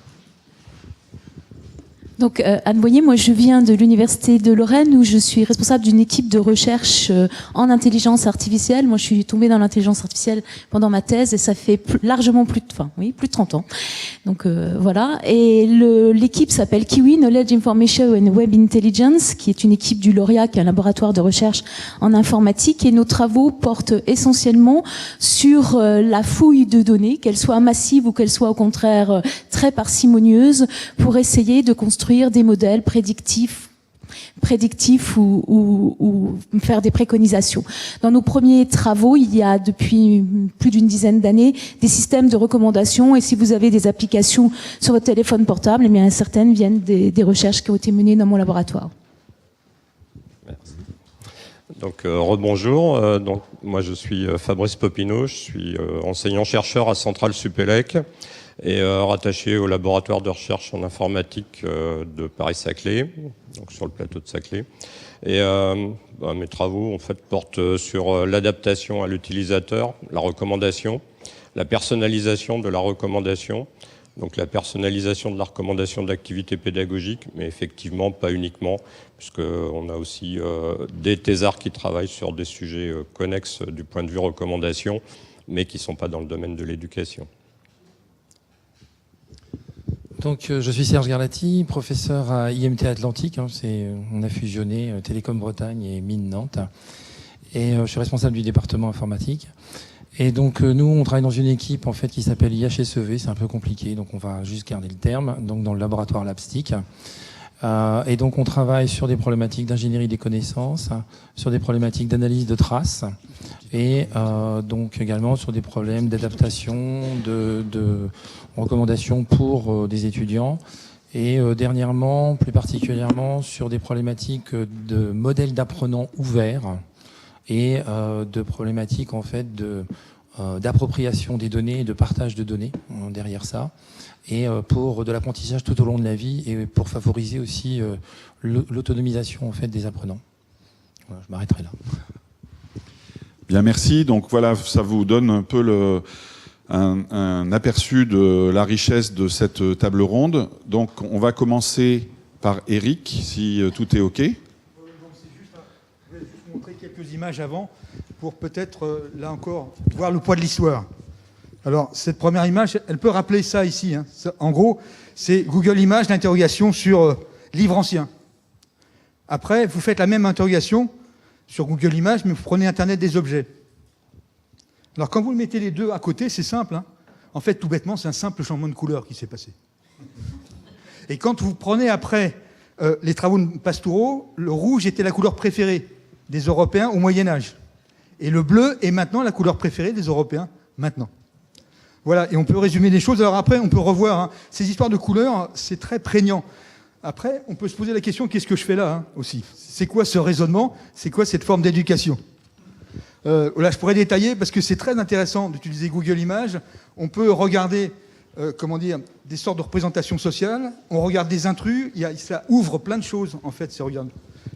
Donc Anne Boyer, moi je viens de l'Université de Lorraine où je suis responsable d'une équipe de recherche en intelligence artificielle. Moi je suis tombée dans l'intelligence artificielle pendant ma thèse et ça fait largement plus de 30 ans. Donc voilà. Et l'équipe s'appelle Kiwi, Knowledge Information and Web Intelligence, qui est une équipe du Lauréat, qui est un laboratoire de recherche en informatique. Et nos travaux portent essentiellement sur la fouille de données, qu'elle soit massive ou qu'elle soit au contraire très parcimonieuse, pour essayer de construire des modèles prédictifs prédictif ou faire des préconisations. Dans nos premiers travaux, il y a depuis plus d'une dizaine d'années des systèmes de recommandation, et si vous avez des applications sur votre téléphone portable, eh bien certaines viennent des recherches qui ont été menées dans mon laboratoire. Merci. Donc rebonjour, donc moi je suis Fabrice Popinot, je suis enseignant-chercheur à Centrale Supélec et rattaché au laboratoire de recherche en informatique de Paris-Saclay, donc sur le plateau de Saclay. Et mes travaux en fait portent sur l'adaptation à l'utilisateur, la recommandation, la personnalisation de la recommandation, donc la personnalisation de la recommandation d'activités pédagogiques, mais effectivement pas uniquement, puisqu'on a aussi des thésards qui travaillent sur des sujets connexes du point de vue recommandation, mais qui ne sont pas dans le domaine de l'éducation. Donc, je suis Serge Garlati, professeur à IMT Atlantique. On a fusionné Télécom Bretagne et Mines Nantes. Et je suis responsable du département informatique. Et donc, nous, on travaille dans une équipe en fait qui s'appelle IHSEV. C'est un peu compliqué, donc on va juste garder le terme. Donc, dans le laboratoire Labstick. Et donc, on travaille sur des problématiques d'ingénierie des connaissances, sur des problématiques d'analyse de traces, et donc également sur des problèmes d'adaptation, de recommandations pour des étudiants, et dernièrement, plus particulièrement, sur des problématiques de modèles d'apprenants ouverts et de problématiques en fait d'appropriation des données et de partage de données derrière ça, et pour de l'apprentissage tout au long de la vie et pour favoriser aussi l'autonomisation en fait des apprenants. Voilà, je m'arrêterai là. Bien, merci. Donc voilà, ça vous donne un peu un aperçu de la richesse de cette table ronde. Donc on va commencer par Eric, si tout est OK. Je vais juste montrer quelques images avant pour peut-être, là encore, voir le poids de l'histoire. Alors, cette première image, elle peut rappeler ça ici. Hein. En gros, c'est Google Images, l'interrogation sur livre ancien. Après, vous faites la même interrogation sur Google Images, mais vous prenez Internet des objets. Alors, quand vous mettez les deux à côté, c'est simple. Hein. En fait, tout bêtement, c'est un simple changement de couleur qui s'est passé. Et quand vous prenez après les travaux de Pastoureau, le rouge était la couleur préférée des Européens au Moyen-Âge. Et le bleu est maintenant la couleur préférée des Européens maintenant. Voilà, et on peut résumer les choses. Alors après, on peut revoir. Hein. Ces histoires de couleurs, c'est très prégnant. Après, on peut se poser la question, qu'est-ce que je fais là hein, aussi? C'est quoi ce raisonnement? C'est quoi cette forme d'éducation? Là, je pourrais détailler parce que c'est très intéressant d'utiliser Google Images. On peut regarder, des sortes de représentations sociales. On regarde des intrus. Ça ouvre plein de choses, en fait,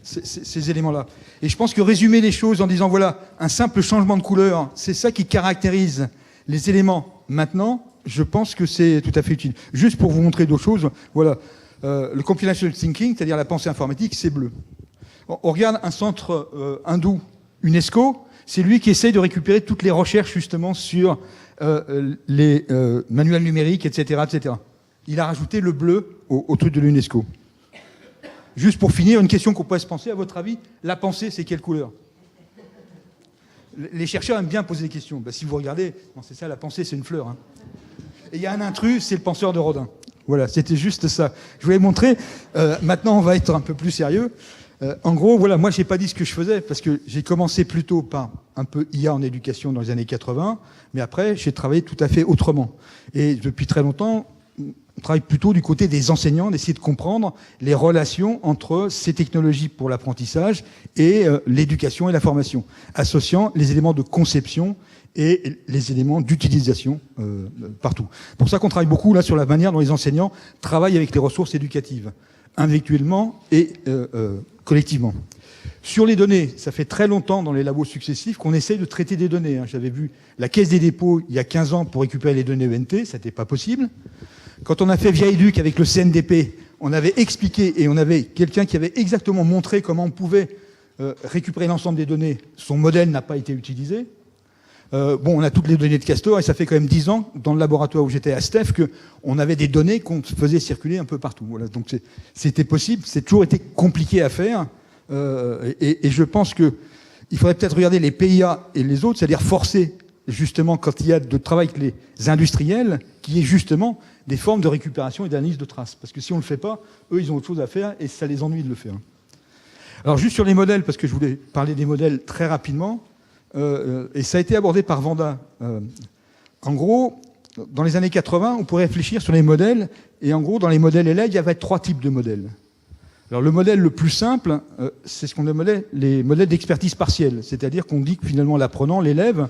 ces éléments-là. Et je pense que résumer les choses en disant, voilà, un simple changement de couleur, c'est ça qui caractérise les éléments maintenant, je pense que c'est tout à fait utile. Juste pour vous montrer d'autres choses, voilà, le computational thinking, c'est-à-dire la pensée informatique, c'est bleu. On regarde un centre hindou, UNESCO, c'est lui qui essaye de récupérer toutes les recherches justement sur les manuels numériques, etc., etc. Il a rajouté le bleu au truc de l'UNESCO. Juste pour finir, une question qu'on pourrait se penser, à votre avis, la pensée, c'est quelle couleur? Les chercheurs aiment bien poser des questions. Ben, si vous regardez, c'est ça, la pensée, c'est une fleur. Hein. Et il y a un intrus, c'est le penseur de Rodin. Voilà, c'était juste ça. Je voulais montrer. Maintenant, on va être un peu plus sérieux. En gros, voilà, moi, j'ai pas dit ce que je faisais parce que j'ai commencé plutôt par un peu IA en éducation dans les années 80, mais après, j'ai travaillé tout à fait autrement. Et depuis très longtemps, on travaille plutôt du côté des enseignants, d'essayer de comprendre les relations entre ces technologies pour l'apprentissage et l'éducation et la formation, associant les éléments de conception et les éléments d'utilisation partout. Pour ça qu'on travaille beaucoup là sur la manière dont les enseignants travaillent avec les ressources éducatives, individuellement et collectivement. Sur les données, ça fait très longtemps dans les labos successifs qu'on essaye de traiter des données. Hein. J'avais vu la Caisse des dépôts il y a 15 ans pour récupérer les données ENT, ça n'était pas possible. Quand on a fait Vieille-Luc avec le CNDP, on avait expliqué et on avait quelqu'un qui avait exactement montré comment on pouvait récupérer l'ensemble des données. Son modèle n'a pas été utilisé. On a toutes les données de Castor et ça fait quand même 10 ans, dans le laboratoire où j'étais à Steph, qu'on avait des données qu'on faisait circuler un peu partout. Voilà. Donc c'était possible, c'est toujours été compliqué à faire. Et je pense qu'il faudrait peut-être regarder les PIA et les autres, c'est-à-dire forcer justement quand il y a de travail avec les industriels, qui est justement des formes de récupération et d'analyse de traces. Parce que si on ne le fait pas, eux, ils ont autre chose à faire et ça les ennuie de le faire. Alors juste sur les modèles, parce que je voulais parler des modèles très rapidement, et ça a été abordé par Vanda. En gros, dans les années 80, on pourrait réfléchir sur les modèles, et en gros, dans les modèles élèves, il y avait 3 types de modèles. Alors le modèle le plus simple, c'est ce qu'on appelait les modèles d'expertise partielle, c'est-à-dire qu'on dit que finalement l'apprenant, l'élève,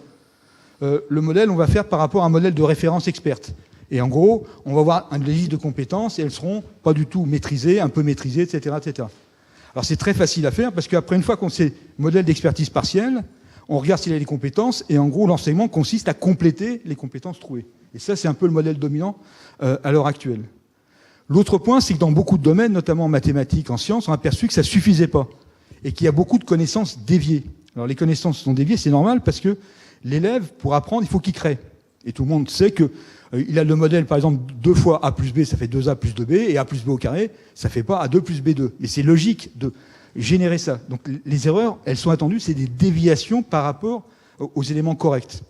le modèle, on va faire par rapport à un modèle de référence experte. Et en gros, on va avoir une liste de compétences et elles seront pas du tout maîtrisées, un peu maîtrisées, etc., etc. Alors c'est très facile à faire parce qu'après, une fois qu'on sait modèle d'expertise partielle, on regarde s'il a les compétences et en gros, l'enseignement consiste à compléter les compétences trouvées. Et ça, c'est un peu le modèle dominant à l'heure actuelle. L'autre point, c'est que dans beaucoup de domaines, notamment en mathématiques, en sciences, on a aperçu que ça suffisait pas et qu'il y a beaucoup de connaissances déviées. Alors les connaissances sont déviées, c'est normal parce que l'élève, pour apprendre, il faut qu'il crée. Et tout le monde sait que il a le modèle, par exemple, 2 fois A plus B, ça fait 2A plus 2B, et A plus B au carré, ça fait pas A2 plus B2. Mais c'est logique de générer ça. Donc les erreurs, elles sont attendues, c'est des déviations par rapport aux éléments corrects.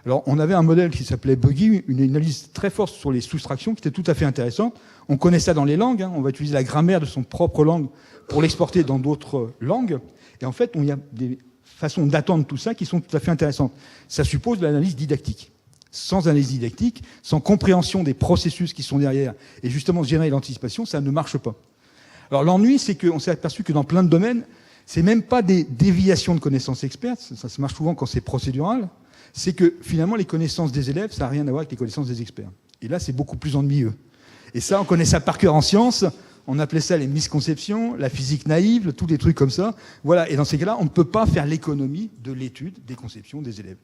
Alors on avait un modèle qui s'appelait Buggy, une analyse très forte sur les soustractions, qui était tout à fait intéressante. On connaît ça dans les langues, hein. On va utiliser la grammaire de son propre langue pour l'exporter dans d'autres langues. Et en fait, il y a des façons d'attendre tout ça qui sont tout à fait intéressantes. Ça suppose de l'analyse didactique. Sans analyse didactique, sans compréhension des processus qui sont derrière, et justement générer l'anticipation, ça ne marche pas. Alors l'ennui, c'est qu'on s'est aperçu que dans plein de domaines, c'est même pas des déviations de connaissances expertes, ça se marche souvent quand c'est procédural, c'est que finalement les connaissances des élèves, ça n'a rien à voir avec les connaissances des experts. Et là, c'est beaucoup plus ennuyeux. Et ça, on connaît ça par cœur en sciences, on appelait ça les misconceptions, la physique naïve, tous des trucs comme ça. Voilà. Et dans ces cas-là, on ne peut pas faire l'économie de l'étude des conceptions des élèves.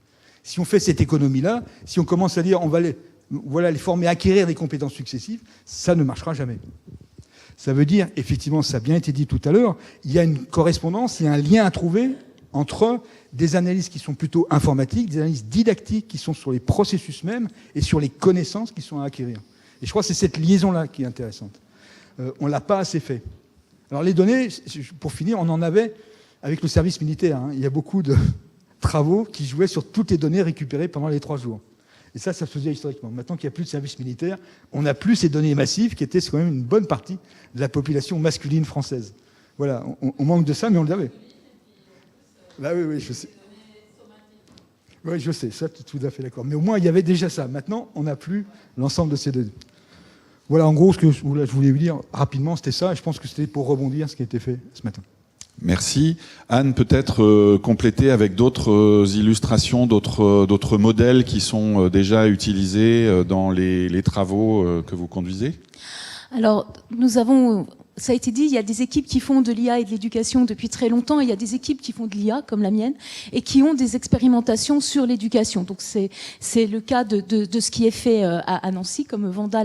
Si on fait cette économie-là, si on commence à dire on va les former à acquérir des compétences successives, ça ne marchera jamais. Ça veut dire, effectivement, ça a bien été dit tout à l'heure, il y a une correspondance, il y a un lien à trouver entre des analyses qui sont plutôt informatiques, des analyses didactiques qui sont sur les processus mêmes et sur les connaissances qui sont à acquérir. Et je crois que c'est cette liaison-là qui est intéressante. On ne l'a pas assez fait. Alors les données, pour finir, on en avait avec le service militaire. Hein. Il y a beaucoup de travaux qui jouaient sur toutes les données récupérées pendant les 3 jours. Et ça se faisait historiquement. Maintenant qu'il n'y a plus de service militaire, on n'a plus ces données massives qui étaient quand même une bonne partie de la population masculine française. Voilà, on manque de ça, mais on l'avait. Bah oui, je sais. Oui, je sais, ça, tout à fait d'accord. Mais au moins, il y avait déjà ça. Maintenant, on n'a plus l'ensemble de ces données. Voilà, en gros, ce que je voulais vous dire rapidement, c'était ça. Et je pense que c'était pour rebondir ce qui a été fait ce matin. Merci. Anne, peut-être compléter avec d'autres illustrations, d'autres modèles qui sont déjà utilisés dans les travaux que vous conduisez ? Alors, nous avons... Ça a été dit, il y a des équipes qui font de l'IA et de l'éducation depuis très longtemps, et il y a des équipes qui font de l'IA, comme la mienne, et qui ont des expérimentations sur l'éducation. Donc c'est le cas de ce qui est fait à Nancy, comme Vanda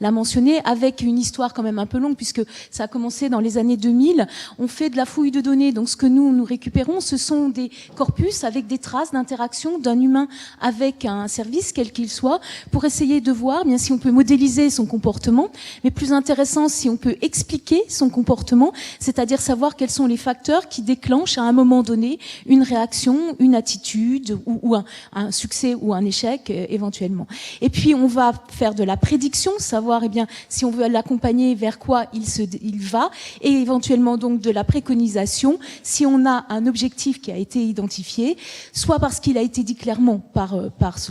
l'a mentionné, avec une histoire quand même un peu longue, puisque ça a commencé dans les années 2000. On fait de la fouille de données, donc ce que nous récupérons, ce sont des corpus avec des traces d'interaction d'un humain avec un service, quel qu'il soit, pour essayer de voir bien si on peut modéliser son comportement, mais plus intéressant, si on peut expliquer son comportement, c'est-à-dire savoir quels sont les facteurs qui déclenchent à un moment donné une réaction, une attitude ou un succès ou un échec éventuellement. Et puis on va faire de la prédiction, savoir si on veut l'accompagner vers quoi il va, et éventuellement donc de la préconisation si on a un objectif qui a été identifié, soit parce qu'il a été dit clairement par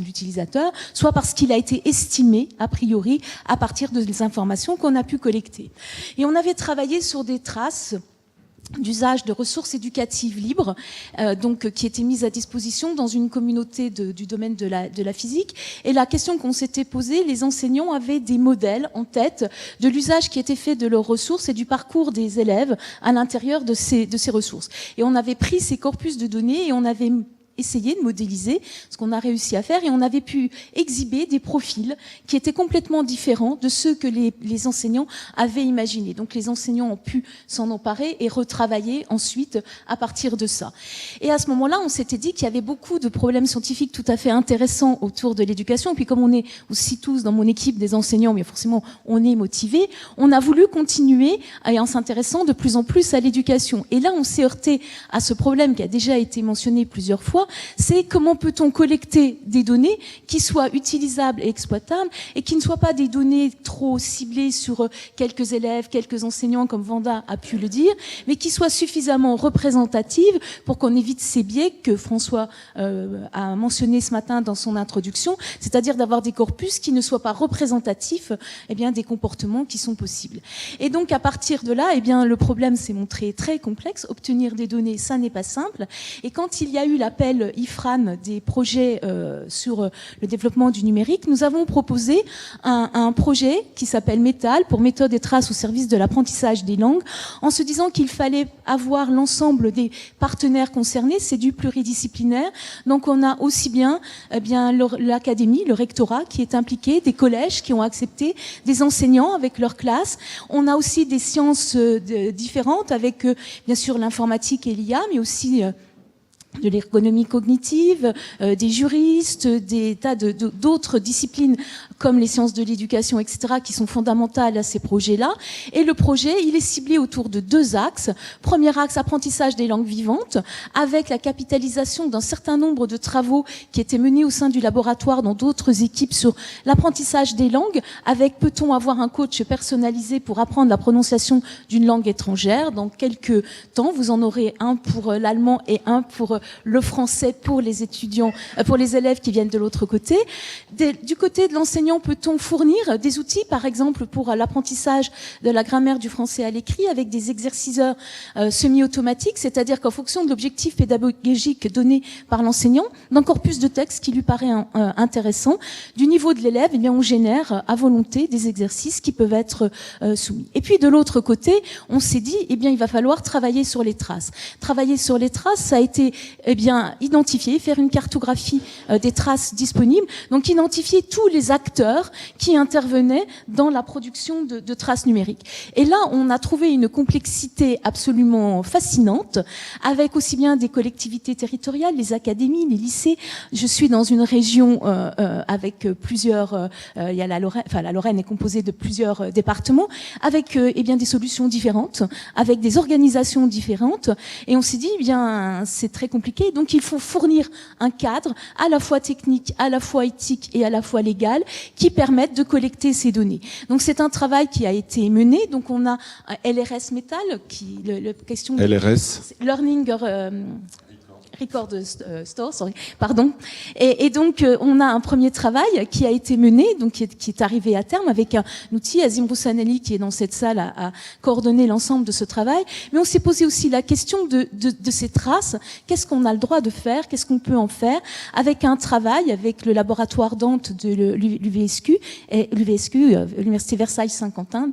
l'utilisateur, soit parce qu'il a été estimé a priori à partir des informations qu'on a pu collecter. Et on avait travaillé sur des traces d'usage de ressources éducatives libres, qui étaient mises à disposition dans une communauté du domaine de la physique. Et la question qu'on s'était posée, les enseignants avaient des modèles en tête de l'usage qui était fait de leurs ressources et du parcours des élèves à l'intérieur de ces ressources. Et on avait pris ces corpus de données et on avait essayer de modéliser ce qu'on a réussi à faire, et on avait pu exhiber des profils qui étaient complètement différents de ceux que les enseignants avaient imaginés. Donc les enseignants ont pu s'en emparer et retravailler ensuite à partir de ça. Et à ce moment-là, on s'était dit qu'il y avait beaucoup de problèmes scientifiques tout à fait intéressants autour de l'éducation. Et puis comme on est aussi tous dans mon équipe des enseignants, mais forcément on est motivés, on a voulu continuer en s'intéressant de plus en plus à l'éducation. Et là, on s'est heurté à ce problème qui a déjà été mentionné plusieurs fois, c'est comment peut-on collecter des données qui soient utilisables et exploitables et qui ne soient pas des données trop ciblées sur quelques élèves, quelques enseignants, comme Vanda a pu le dire, mais qui soient suffisamment représentatives pour qu'on évite ces biais que François a mentionné ce matin dans son introduction, c'est-à-dire d'avoir des corpus qui ne soient pas représentatifs des comportements qui sont possibles. Et donc à partir de là, le problème s'est montré très complexe. Obtenir des données, ça n'est pas simple. Et quand il y a eu l'appel IFRAN des projets sur le développement du numérique, nous avons proposé un projet qui s'appelle METAL, pour méthode et traces au service de l'apprentissage des langues, en se disant qu'il fallait avoir l'ensemble des partenaires concernés. C'est du pluridisciplinaire. Donc on a aussi bien l'académie, le rectorat qui est impliqué, des collèges qui ont accepté, des enseignants avec leurs classes. On a aussi des sciences différentes avec bien sûr l'informatique et l'IA, mais aussi de l'économie cognitive, des juristes, des tas d'autres disciplines comme les sciences de l'éducation, etc., qui sont fondamentales à ces projets-là. Et le projet, il est ciblé autour de 2 axes. Premier axe, apprentissage des langues vivantes, avec la capitalisation d'un certain nombre de travaux qui étaient menés au sein du laboratoire dans d'autres équipes sur l'apprentissage des langues, avec peut-on avoir un coach personnalisé pour apprendre la prononciation d'une langue étrangère. Dans quelques temps, vous en aurez un pour l'allemand et un pour le français pour les étudiants, pour les élèves qui viennent de l'autre côté. Du côté de l'enseignant, peut-on fournir des outils, par exemple pour l'apprentissage de la grammaire du français à l'écrit, avec des exerciceurs semi-automatiques, c'est-à-dire qu'en fonction de l'objectif pédagogique donné par l'enseignant, d'un corpus de texte qui lui paraît intéressant, du niveau de l'élève, on génère à volonté des exercices qui peuvent être soumis. Et puis de l'autre côté, on s'est dit, il va falloir travailler sur les traces. Travailler sur les traces, ça a été identifier, faire une cartographie des traces disponibles, donc identifier tous les acteurs qui intervenaient dans la production de traces numériques. Et là, on a trouvé une complexité absolument fascinante, avec aussi bien des collectivités territoriales, les académies, les lycées. Je suis dans une région avec plusieurs, il y a la Lorraine est composée de plusieurs départements, avec des solutions différentes, avec des organisations différentes, et on s'est dit, c'est très compliqué, donc il faut fournir un cadre à la fois technique, à la fois éthique et à la fois légal, qui permettent de collecter ces données. Donc c'est un travail qui a été mené. Donc on a un LRS Metal, qui question de LRS Learning Record Store, pardon. Et donc, on a un premier travail qui a été mené, donc qui est arrivé à terme avec un outil. Azim Roussanali, qui est dans cette salle, a coordonné l'ensemble de ce travail. Mais on s'est posé aussi la question de ces traces. Qu'est-ce qu'on a le droit de faire? Qu'est-ce qu'on peut en faire? Avec un travail avec le laboratoire Dante de l'UVSQ, l'Université Versailles-Saint-Quentin,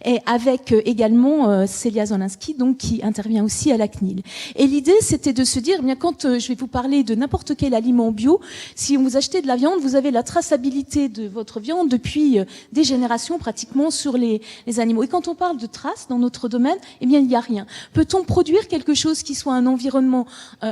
et avec également Célia Zolinski, donc qui intervient aussi à la CNIL. Et l'idée, c'était de se dire, quand je vais vous parler de n'importe quel aliment bio, si vous achetez de la viande, vous avez la traçabilité de votre viande depuis des générations pratiquement sur les animaux. Et quand on parle de traces dans notre domaine, il n'y a rien. Peut-on produire quelque chose qui soit un environnement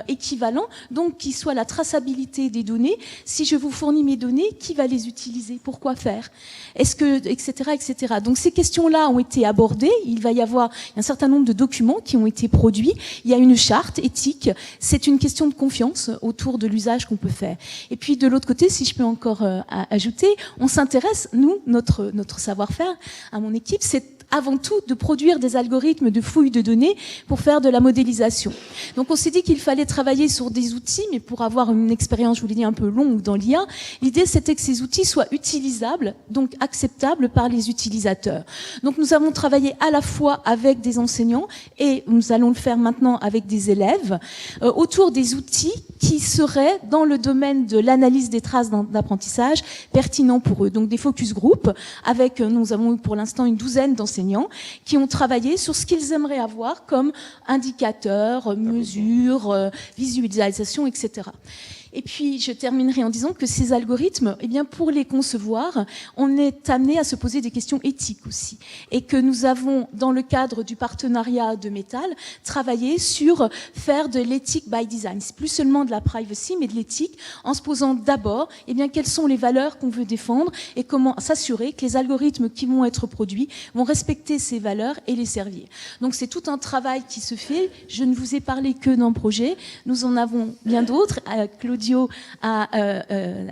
équivalent, donc qui soit la traçabilité des données? Si je vous fournis mes données, qui va les utiliser? Pourquoi faire? Est-ce que, etc., etc. Donc ces questions-là ont été abordées. Il va y avoir un certain nombre de documents qui ont été produits. Il y a une charte éthique. C'est une question de confiance autour de l'usage qu'on peut faire. Et puis de l'autre côté, si je peux encore ajouter, on s'intéresse, nous, notre savoir-faire, à mon équipe, c'est avant tout de produire des algorithmes de fouille de données pour faire de la modélisation. Donc on s'est dit qu'il fallait travailler sur des outils, mais pour avoir une expérience, je vous l'ai dit, un peu longue dans l'IA, l'idée c'était que ces outils soient utilisables, donc acceptables par les utilisateurs. Donc nous avons travaillé à la fois avec des enseignants, et nous allons le faire maintenant avec des élèves, autour des outils qui seraient dans le domaine de l'analyse des traces d'apprentissage pertinents pour eux. Donc des focus group, avec, nous avons eu pour l'instant une douzaine d'enseignants qui ont travaillé sur ce qu'ils aimeraient avoir comme indicateurs, mesures, visualisation, etc. Et puis, je terminerai en disant que ces algorithmes, eh bien, pour les concevoir, on est amené à se poser des questions éthiques aussi. Et que nous avons, dans le cadre du partenariat de Metal, travaillé sur faire de l'éthique by design. C'est plus seulement de la privacy, mais de l'éthique, en se posant d'abord, eh bien, quelles sont les valeurs qu'on veut défendre et comment s'assurer que les algorithmes qui vont être produits vont respecter ces valeurs et les servir. Donc, c'est tout un travail qui se fait. Je ne vous ai parlé que d'un projet. Nous en avons bien d'autres. Claudio a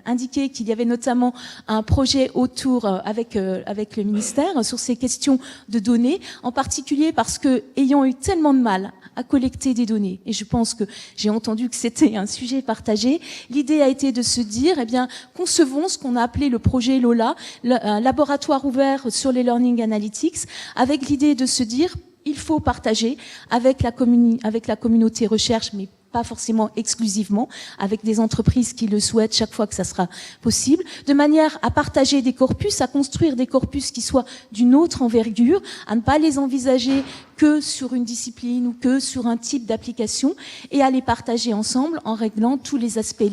indiqué qu'il y avait notamment un projet autour avec le ministère sur ces questions de données, en particulier parce que, ayant eu tellement de mal à collecter des données, et je pense que j'ai entendu que c'était un sujet partagé, l'idée a été de se dire, eh bien, concevons ce qu'on a appelé le projet Lola, un laboratoire ouvert sur les learning analytics, avec l'idée de se dire, il faut partager avec la communauté recherche, mais pas forcément exclusivement, avec des entreprises qui le souhaitent chaque fois que ça sera possible, de manière à partager des corpus, à construire des corpus qui soient d'une autre envergure, à ne pas les envisager que sur une discipline ou que sur un type d'application, et à les partager ensemble en réglant tous les aspects.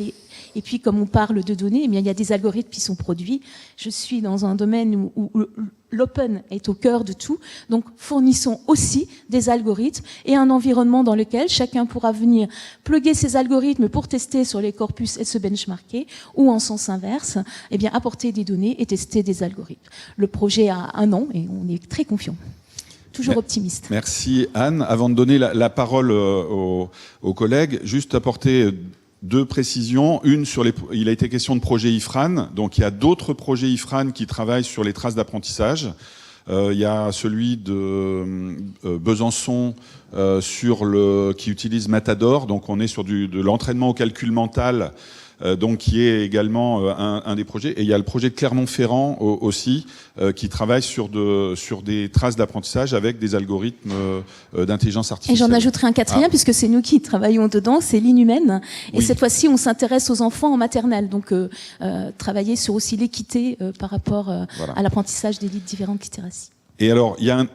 Et puis, comme on parle de données, eh bien, il y a des algorithmes qui sont produits. Je suis dans un domaine où l'open est au cœur de tout. Donc, fournissons aussi des algorithmes et un environnement dans lequel chacun pourra venir plugger ses algorithmes pour tester sur les corpus et se benchmarker, ou en sens inverse, eh bien, apporter des données et tester des algorithmes. Le projet a 1 an et on est très confiant. Toujours optimiste. Merci Anne. Avant de donner la parole aux collègues, juste apporter 2 précisions. Une, il a été question de projet IFRAN. Donc, il y a d'autres projets IFRAN qui travaillent sur les traces d'apprentissage. Il y a celui de Besançon qui utilise Matador. Donc, on est sur de l'entraînement au calcul mental, donc qui est également un des projets. Et il y a le projet de Clermont-Ferrand aussi, qui travaille sur des traces d'apprentissage avec des algorithmes d'intelligence artificielle. Et j'en ajouterai un 4e, puisque c'est nous qui travaillons dedans, c'est l'Inhumaine. Et cette fois-ci, on s'intéresse aux enfants en maternelle. Donc, travailler sur aussi l'équité par rapport à l'apprentissage des différentes littératies. Et alors, il y a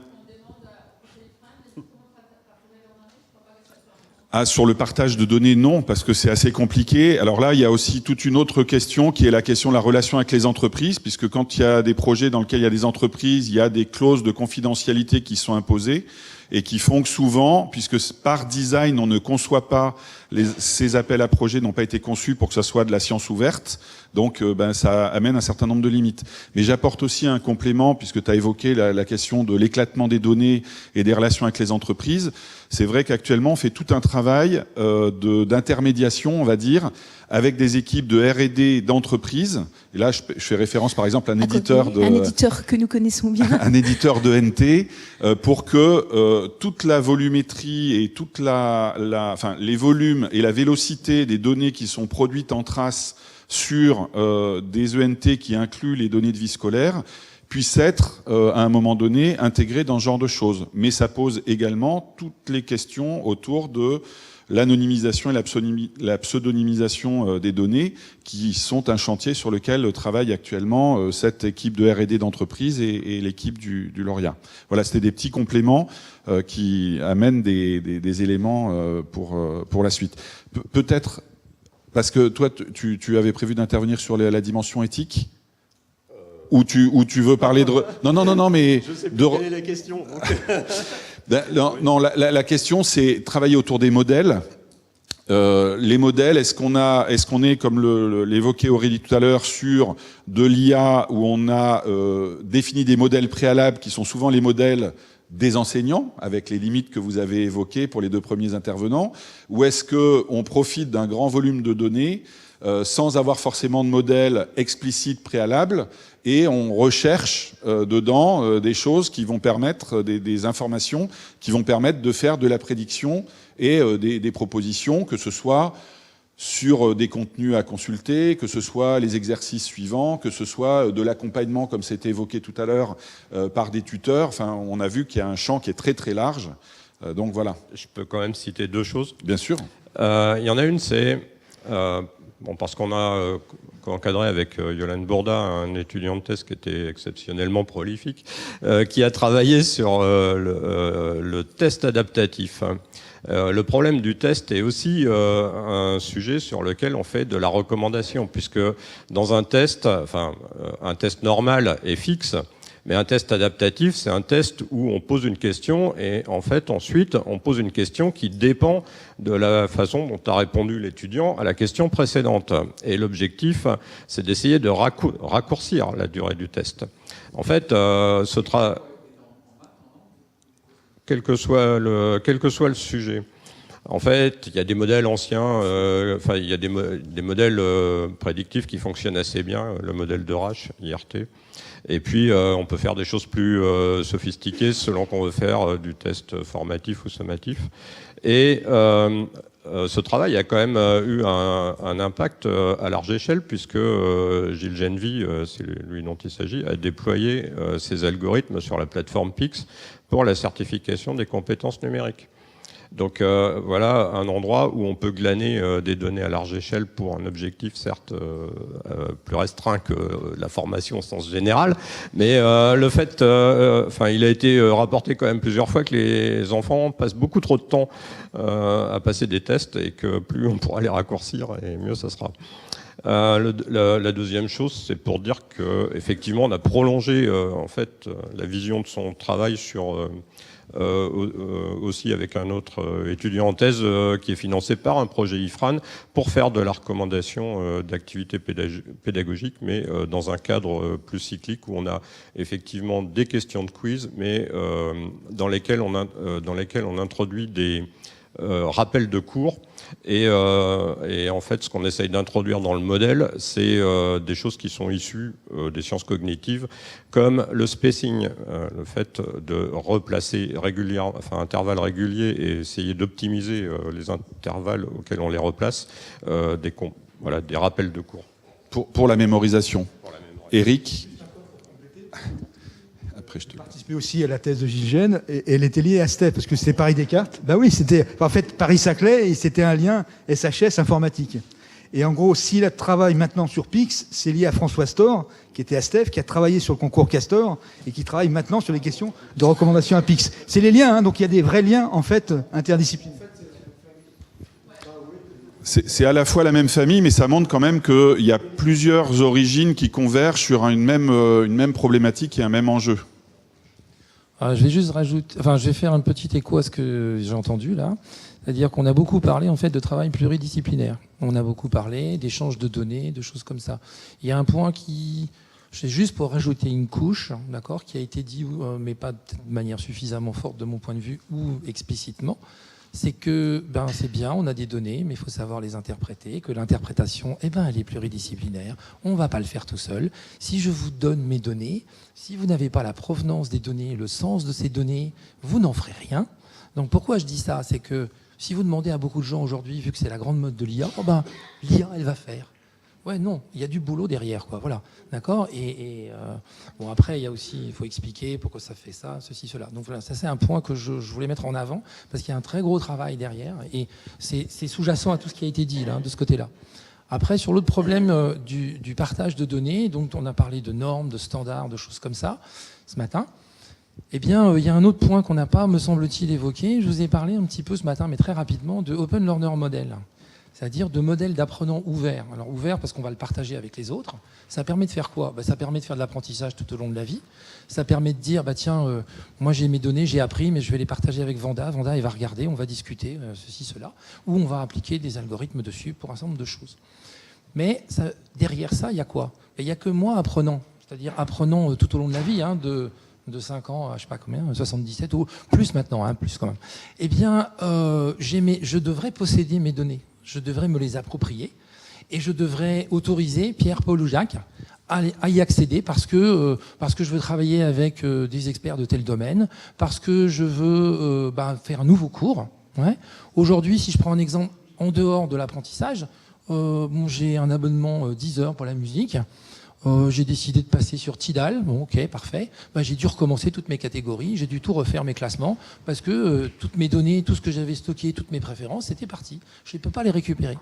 sur le partage de données, non, parce que c'est assez compliqué. Alors là, il y a aussi toute une autre question qui est la question de la relation avec les entreprises, puisque quand il y a des projets dans lesquels il y a des entreprises, il y a des clauses de confidentialité qui sont imposées et qui font que souvent, puisque par design, on ne conçoit pas, ces appels à projets n'ont pas été conçus pour que ça soit de la science ouverte, donc ça amène un certain nombre de limites. Mais j'apporte aussi un complément, puisque tu as évoqué la question de l'éclatement des données et des relations avec les entreprises. C'est vrai qu'actuellement, on fait tout un travail d'intermédiation, on va dire, avec des équipes de R&D d'entreprises. Et là, je fais référence, par exemple, à un éditeur que nous connaissons bien. Un éditeur de NT, pour que toute la volumétrie et toute les volumes et la vélocité des données qui sont produites en trace sur des ENT qui incluent les données de vie scolaire puissent être, à un moment donné, intégrées dans ce genre de choses. Mais ça pose également toutes les questions autour de l'anonymisation et la pseudonymisation des données, qui sont un chantier sur lequel travaille actuellement cette équipe de R&D d'entreprise et l'équipe du Lauréat. Voilà, c'était des petits compléments qui amènent des éléments pour la suite. Peut-être, parce que toi, tu avais prévu d'intervenir sur la dimension éthique, ou tu veux parler de... Non, mais... Je sais plus quelle est la question. Non, la question, c'est travailler autour des modèles. Les modèles, est-ce qu'on est, comme l'évoquait Aurélie tout à l'heure, sur de l'IA où on a défini des modèles préalables qui sont souvent les modèles des enseignants, avec les limites que vous avez évoquées pour les 2 premiers intervenants, ou est-ce qu'on profite d'un grand volume de données sans avoir forcément de modèle explicite préalable, et on recherche dedans des choses qui vont permettre, des informations qui vont permettre de faire de la prédiction et des propositions, que ce soit sur des contenus à consulter, que ce soit les exercices suivants, que ce soit de l'accompagnement, comme c'était évoqué tout à l'heure, par des tuteurs. Enfin, on a vu qu'il y a un champ qui est très très large. Donc voilà. Je peux quand même citer 2 choses. Bien sûr. Il y en a une, c'est... parce qu'on a co-encadré avec Yolande Bourda, un étudiant de thèse qui était exceptionnellement prolifique, qui a travaillé sur le test adaptatif. Le problème du test est aussi un sujet sur lequel on fait de la recommandation, puisque dans un test, un test normal est fixe, mais un test adaptatif, c'est un test où on pose une question et en fait ensuite on pose une question qui dépend de la façon dont a répondu l'étudiant à la question précédente. Et l'objectif, c'est d'essayer de raccourcir la durée du test. En fait, quel que soit le sujet. En fait, il y a des modèles anciens, il y a des modèles prédictifs qui fonctionnent assez bien, le modèle de Rasch, IRT. Et puis, on peut faire des choses plus sophistiquées selon qu'on veut faire du test formatif ou sommatif. Et ce travail a quand même eu un impact à large échelle, puisque Gilles Genevy, c'est lui dont il s'agit, a déployé ses algorithmes sur la plateforme Pix pour la certification des compétences numériques. Donc voilà un endroit où on peut glaner des données à large échelle pour un objectif certes plus restreint que la formation au sens général, mais le fait, il a été rapporté quand même plusieurs fois que les enfants passent beaucoup trop de temps à passer des tests et que plus on pourra les raccourcir et mieux ça sera. La deuxième chose, c'est pour dire que effectivement, on a prolongé en fait la vision de son travail sur aussi avec un autre étudiant en thèse qui est financé par un projet IFRAN pour faire de la recommandation d'activités pédagogiques, mais dans un cadre plus cyclique où on a effectivement des questions de quiz, mais dans lesquelles on introduit des rappels de cours. Et en fait, ce qu'on essaye d'introduire dans le modèle, c'est des choses qui sont issues des sciences cognitives, comme le spacing, le fait de replacer régulièrement, intervalles réguliers et essayer d'optimiser les intervalles auxquels on les replace, des rappels de cours. Pour la mémorisation. Éric. J'ai participé aussi à la thèse de Gilles Gène et elle était liée à STEP parce que c'était Paris-Descartes. Ben oui, c'était en fait Paris-Saclay et c'était un lien SHS informatique. Et en gros, s'il travaille maintenant sur Pix, c'est lié à François Storr, qui était à STEP, qui a travaillé sur le concours Castor et qui travaille maintenant sur les questions de recommandation à Pix. C'est les liens, donc il y a des vrais liens en fait interdisciplinaires. C'est à la fois la même famille, mais ça montre quand même qu'il y a plusieurs origines qui convergent sur une même problématique et un même enjeu. Je vais juste rajouter, je vais faire un petit écho à ce que j'ai entendu là. C'est-à-dire qu'on a beaucoup parlé en fait de travail pluridisciplinaire. On a beaucoup parlé d'échange de données, de choses comme ça. Il y a un point c'est juste pour rajouter une couche, d'accord, qui a été dit, mais pas de manière suffisamment forte de mon point de vue ou explicitement. C'est que c'est bien, on a des données, mais il faut savoir les interpréter, que l'interprétation, elle est pluridisciplinaire. On ne va pas le faire tout seul. Si je vous donne mes données, si vous n'avez pas la provenance des données, le sens de ces données, vous n'en ferez rien. Donc pourquoi je dis ça? C'est que si vous demandez à beaucoup de gens aujourd'hui, vu que c'est la grande mode de l'IA, l'IA, elle va faire. Ouais, non, il y a du boulot derrière, quoi. Voilà, d'accord. Bon, après, il y a aussi, il faut expliquer pourquoi ça fait ça, ceci, cela. Donc voilà, ça c'est un point que je voulais mettre en avant parce qu'il y a un très gros travail derrière et c'est sous-jacent à tout ce qui a été dit là, de ce côté-là. Après, sur l'autre problème du partage de données, donc on a parlé de normes, de standards, de choses comme ça ce matin. Eh bien, il y a un autre point qu'on n'a pas, me semble-t-il, évoqué. Je vous ai parlé un petit peu ce matin, mais très rapidement, de Open Learner Model. C'est-à-dire de modèles d'apprenants ouverts. Alors ouvert parce qu'on va le partager avec les autres. Ça permet de faire quoi? Ça permet de faire de l'apprentissage tout au long de la vie. Ça permet de dire, moi j'ai mes données, j'ai appris, mais je vais les partager avec Vanda. Vanda, il va regarder, on va discuter, ceci, cela. Ou on va appliquer des algorithmes dessus pour un certain nombre de choses. Mais derrière ça, il y a quoi? Il n'y a que moi apprenant. C'est-à-dire apprenant tout au long de la vie, de 5 ans à je sais pas combien, 77 ou plus maintenant, plus quand même. Eh bien, je devrais posséder mes données. Je devrais me les approprier et je devrais autoriser Pierre, Paul ou Jacques à y accéder parce que je veux travailler avec des experts de tel domaine, parce que je veux faire un nouveau cours. Ouais. Aujourd'hui, si je prends un exemple en dehors de l'apprentissage, j'ai un abonnement 10 heures pour la musique. J'ai décidé de passer sur Tidal, bon ok, parfait. J'ai dû recommencer toutes mes catégories, j'ai dû tout refaire mes classements, parce que toutes mes données, tout ce que j'avais stocké, toutes mes préférences, c'était parti. Je ne peux pas les récupérer.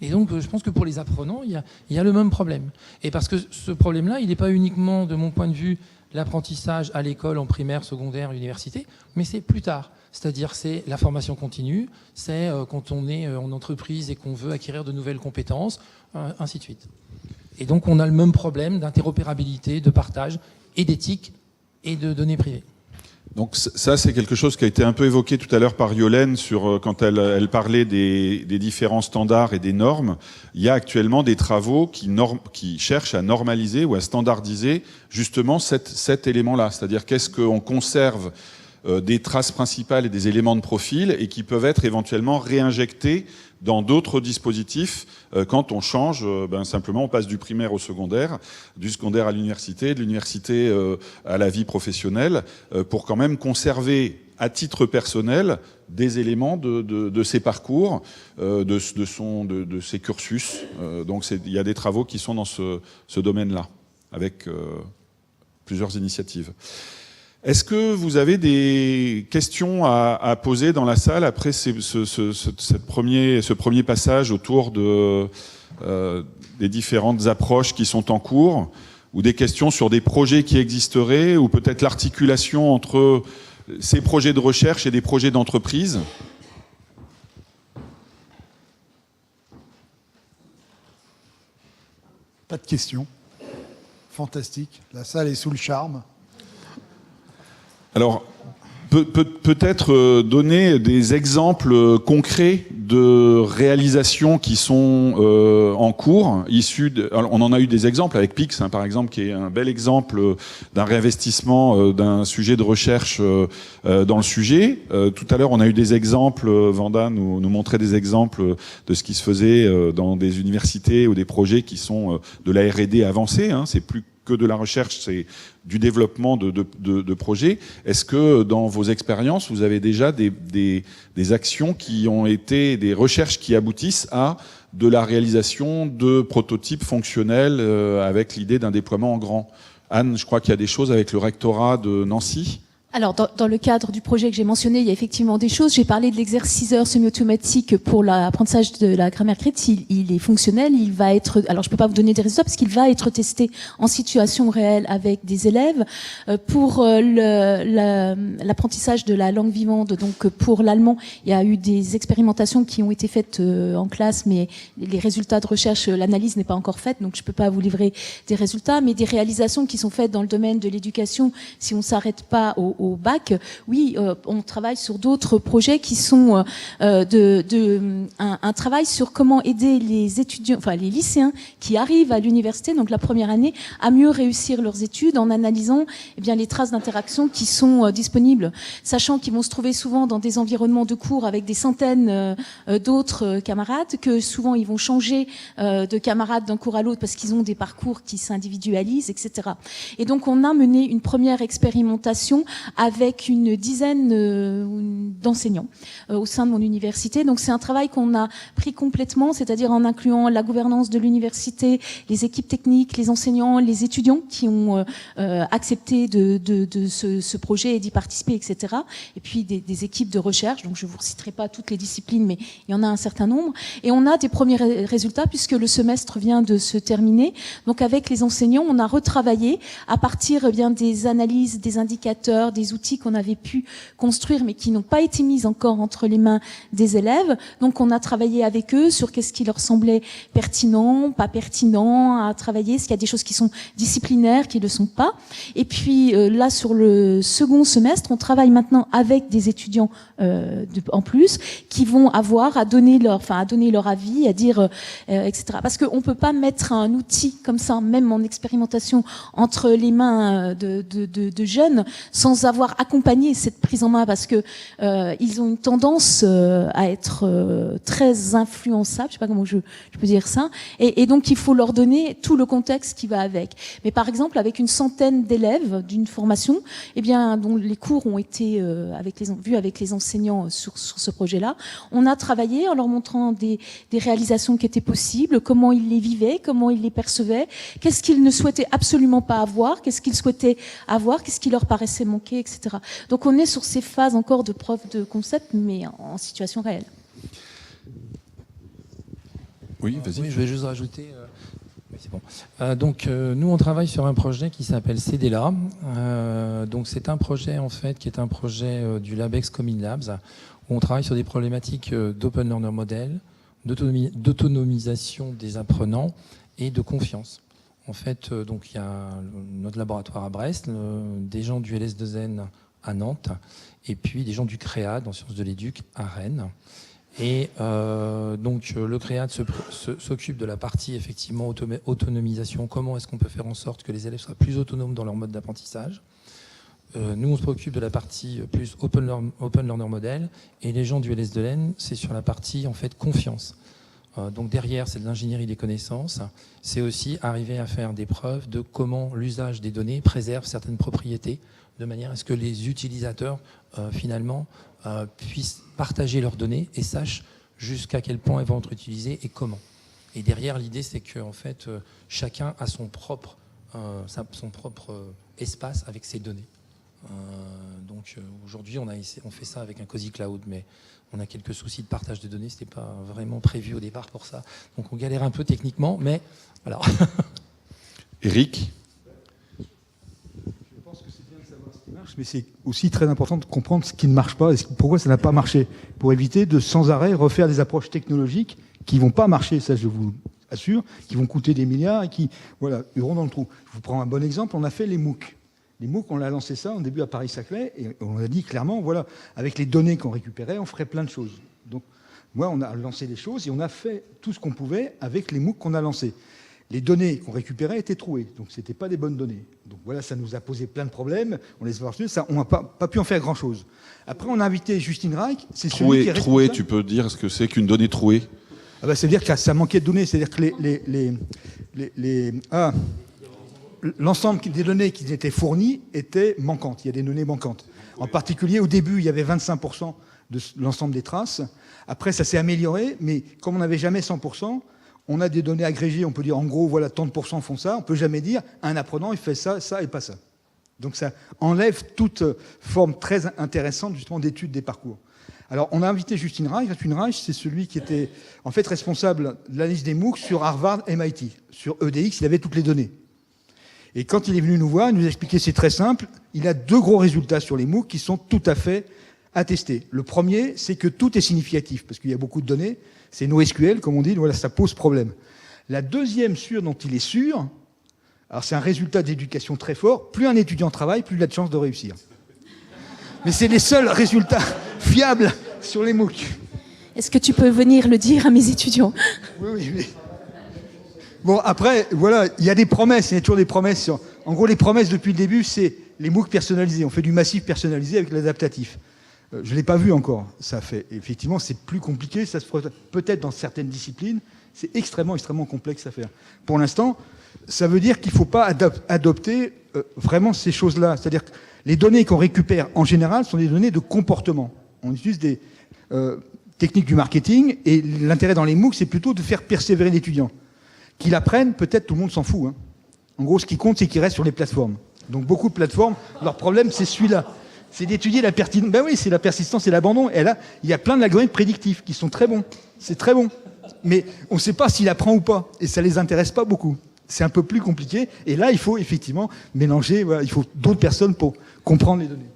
Et donc, je pense que pour les apprenants, il y a le même problème. Et parce que ce problème-là, il n'est pas uniquement, de mon point de vue, l'apprentissage à l'école, en primaire, secondaire, université, mais c'est plus tard. C'est-à-dire, c'est la formation continue, c'est quand on est en entreprise et qu'on veut acquérir de nouvelles compétences, ainsi de suite. Et donc, on a le même problème d'interopérabilité, de partage et d'éthique et de données privées. Donc ça, c'est quelque chose qui a été un peu évoqué tout à l'heure par Yolène quand elle parlait des différents standards et des normes. Il y a actuellement des travaux qui cherchent à normaliser ou à standardiser justement cet élément-là. C'est-à-dire qu'est-ce qu'on conserve des traces principales et des éléments de profil et qui peuvent être éventuellement réinjectés dans d'autres dispositifs quand on change, simplement on passe du primaire au secondaire, du secondaire à l'université, de l'université à la vie professionnelle, pour quand même conserver à titre personnel des éléments de ses parcours, de ses cursus. Donc il y a des travaux qui sont dans ce domaine-là, avec plusieurs initiatives. Est-ce que vous avez des questions à poser dans la salle après ce premier passage autour des différentes approches qui sont en cours, ou des questions sur des projets qui existeraient, ou peut-être l'articulation entre ces projets de recherche et des projets d'entreprise? Pas de questions. Fantastique. La salle est sous le charme. Alors, peut-être donner des exemples concrets de réalisations qui sont en cours, on en a eu des exemples avec Pix, par exemple, qui est un bel exemple d'un réinvestissement d'un sujet de recherche dans le sujet. Tout à l'heure, on a eu des exemples, Vanda nous montrait des exemples de ce qui se faisait dans des universités ou des projets qui sont de la R&D avancée, c'est plus que de la recherche, c'est du développement de projets. Est-ce que dans vos expériences, vous avez déjà des actions qui ont été des recherches qui aboutissent à de la réalisation de prototypes fonctionnels avec l'idée d'un déploiement en grand? Anne, je crois qu'il y a des choses avec le rectorat de Nancy. Alors, dans le cadre du projet que j'ai mentionné, il y a effectivement des choses. J'ai parlé de l'exerciceur semi-automatique pour l'apprentissage de la grammaire écrite. Il est fonctionnel. Il va être, alors je peux pas vous donner des résultats parce qu'il va être testé en situation réelle avec des élèves. Pour l'apprentissage de la langue vivante, donc pour l'allemand, il y a eu des expérimentations qui ont été faites en classe, mais les résultats de recherche, l'analyse n'est pas encore faite, donc je peux pas vous livrer des résultats, mais des réalisations qui sont faites dans le domaine de l'éducation. Si on s'arrête pas au bac, oui, on travaille sur d'autres projets qui sont un travail sur comment aider les étudiants, enfin les lycéens qui arrivent à l'université, donc la première année, à mieux réussir leurs études en analysant les traces d'interaction qui sont disponibles, sachant qu'ils vont se trouver souvent dans des environnements de cours avec des centaines d'autres camarades, que souvent ils vont changer de camarades d'un cours à l'autre parce qu'ils ont des parcours qui s'individualisent, etc. Et donc on a mené une première expérimentation avec une dizaine d'enseignants au sein de mon université. Donc c'est un travail qu'on a pris complètement, c'est-à-dire en incluant la gouvernance de l'université, les équipes techniques, les enseignants, les étudiants qui ont accepté de ce projet et d'y participer, etc. Et puis des équipes de recherche, donc je ne vous citerai pas toutes les disciplines, mais il y en a un certain nombre. Et on a des premiers résultats puisque le semestre vient de se terminer. Donc avec les enseignants, on a retravaillé à partir des analyses, des indicateurs, des outils qu'on avait pu construire mais qui n'ont pas été mis encore entre les mains des élèves. Donc on a travaillé avec eux sur qu'est-ce qui leur semblait pertinent, pas pertinent à travailler, est-ce qu'il y a des choses qui sont disciplinaires, qui ne le sont pas. Et puis là sur le second semestre, on travaille maintenant avec des étudiants en plus qui vont avoir à donner leur avis, à dire etc. Parce qu'on peut pas mettre un outil comme ça, même en expérimentation, entre les mains de jeunes sans avoir accompagné cette prise en main, parce que ils ont une tendance à être très influençables, je sais pas comment je peux dire ça, et donc il faut leur donner tout le contexte qui va avec. Mais par exemple avec une centaine d'élèves d'une formation, dont les cours ont été vus avec les enseignants sur ce projet-là, on a travaillé en leur montrant des réalisations qui étaient possibles, comment ils les vivaient, comment ils les percevaient, qu'est-ce qu'ils ne souhaitaient absolument pas avoir, qu'est-ce qu'ils souhaitaient avoir, qu'est-ce qui leur paraissait manquer, etc. Donc on est sur ces phases encore de preuve de concept, mais en situation réelle. Oui, vas-y. Oui, je vais juste rajouter... oui, c'est bon. Donc, nous, on travaille sur un projet qui s'appelle CDLA. Donc, c'est un projet, en fait, qui est un projet du Labex Common Labs, où on travaille sur des problématiques d'open learner model, d'autonomisation des apprenants et de confiance. En fait, donc, il y a notre laboratoire à Brest, des gens du LS2N à Nantes, et puis des gens du CREAD en sciences de l'éduc à Rennes. Et donc le CREAD s'occupe de la partie effectivement autonomisation. Comment est-ce qu'on peut faire en sorte que les élèves soient plus autonomes dans leur mode d'apprentissage? Nous, on se préoccupe de la partie plus open learner model, et les gens du LS2N, c'est sur la partie en fait confiance. Donc derrière, c'est de l'ingénierie des connaissances. C'est aussi arriver à faire des preuves de comment l'usage des données préserve certaines propriétés, de manière à ce que les utilisateurs finalement puissent partager leurs données et sachent jusqu'à quel point elles vont être utilisées et comment. Et derrière, l'idée, c'est que en fait, chacun a son propre espace avec ses données. Donc aujourd'hui, on fait ça avec un Cozy Cloud, mais on a quelques soucis de partage de données. C'était pas vraiment prévu au départ pour ça. Donc on galère un peu techniquement, mais voilà. Eric ? Je pense que c'est bien de savoir ce qui marche, mais c'est aussi très important de comprendre ce qui ne marche pas et pourquoi ça n'a pas marché, pour éviter de sans arrêt refaire des approches technologiques qui ne vont pas marcher, ça je vous assure, qui vont coûter des milliards et qui iront dans le trou. Je vous prends un bon exemple, on a fait les MOOC. Les MOOC, on a lancé ça au début à Paris-Saclay et on a dit clairement, voilà, avec les données qu'on récupérait, on ferait plein de choses. Donc, moi, on a lancé des choses et on a fait tout ce qu'on pouvait avec les MOOC qu'on a lancés. Les données qu'on récupérait étaient trouées, donc ce n'étaient pas des bonnes données. Donc voilà, ça nous a posé plein de problèmes, on les a reçus, ça, on n'a pas pu en faire grand-chose. Après, on a invité Justine Reich, c'est celui qui est responsable... Trouée, tu peux dire ce que c'est qu'une donnée trouée? C'est-à-dire que ça manquait de données, c'est-à-dire que l'ensemble des données qui étaient fournies étaient manquantes. Il y a des données manquantes. En particulier, au début, il y avait 25% de l'ensemble des traces. Après, ça s'est amélioré, mais comme on n'avait jamais 100%, on a des données agrégées. On peut dire, en gros, voilà, tant de pourcents font ça. On ne peut jamais dire, un apprenant, il fait ça, ça et pas ça. Donc ça enlève toute forme très intéressante, justement, d'étude des parcours. Alors, on a invité Justine Reich. Justine Reich, c'est celui qui était, en fait, responsable de la liste des MOOC sur Harvard, MIT. Sur EDX, il avait toutes les données. Et quand il est venu nous voir, il nous a expliqué, c'est très simple, il a 2 gros résultats sur les MOOC qui sont tout à fait attestés. Le premier, c'est que tout est significatif, parce qu'il y a beaucoup de données, c'est NoSQL, comme on dit, voilà, ça pose problème. La deuxième dont il est sûr, alors c'est un résultat d'éducation très fort, plus un étudiant travaille, plus il a de chances de réussir. Mais c'est les seuls résultats fiables sur les MOOC. Est-ce que tu peux venir le dire à mes étudiants? Oui. Bon, après, voilà, il y a des promesses, il y a toujours des promesses. En gros, les promesses depuis le début, c'est les MOOC personnalisés. On fait du massif personnalisé avec l'adaptatif. Je ne l'ai pas vu encore. Ça fait, effectivement, c'est plus compliqué. Ça se fera peut-être dans certaines disciplines. C'est extrêmement complexe à faire. Pour l'instant, ça veut dire qu'il ne faut pas adopter vraiment ces choses-là. C'est-à-dire que les données qu'on récupère, en général, sont des données de comportement. On utilise des techniques du marketing, et l'intérêt dans les MOOC, c'est plutôt de faire persévérer l'étudiant. Qu'ils apprennent, peut-être tout le monde s'en fout. En gros, ce qui compte, c'est qu'ils restent sur les plateformes. Donc beaucoup de plateformes, leur problème, c'est celui-là. C'est d'étudier la persistance. Ben oui, c'est la persistance et l'abandon. Et là, il y a plein d'algorithmes prédictifs qui sont très bons. C'est très bon. Mais on ne sait pas s'il apprend ou pas. Et ça ne les intéresse pas beaucoup. C'est un peu plus compliqué. Et là, il faut effectivement mélanger. Voilà, il faut d'autres personnes pour comprendre les données.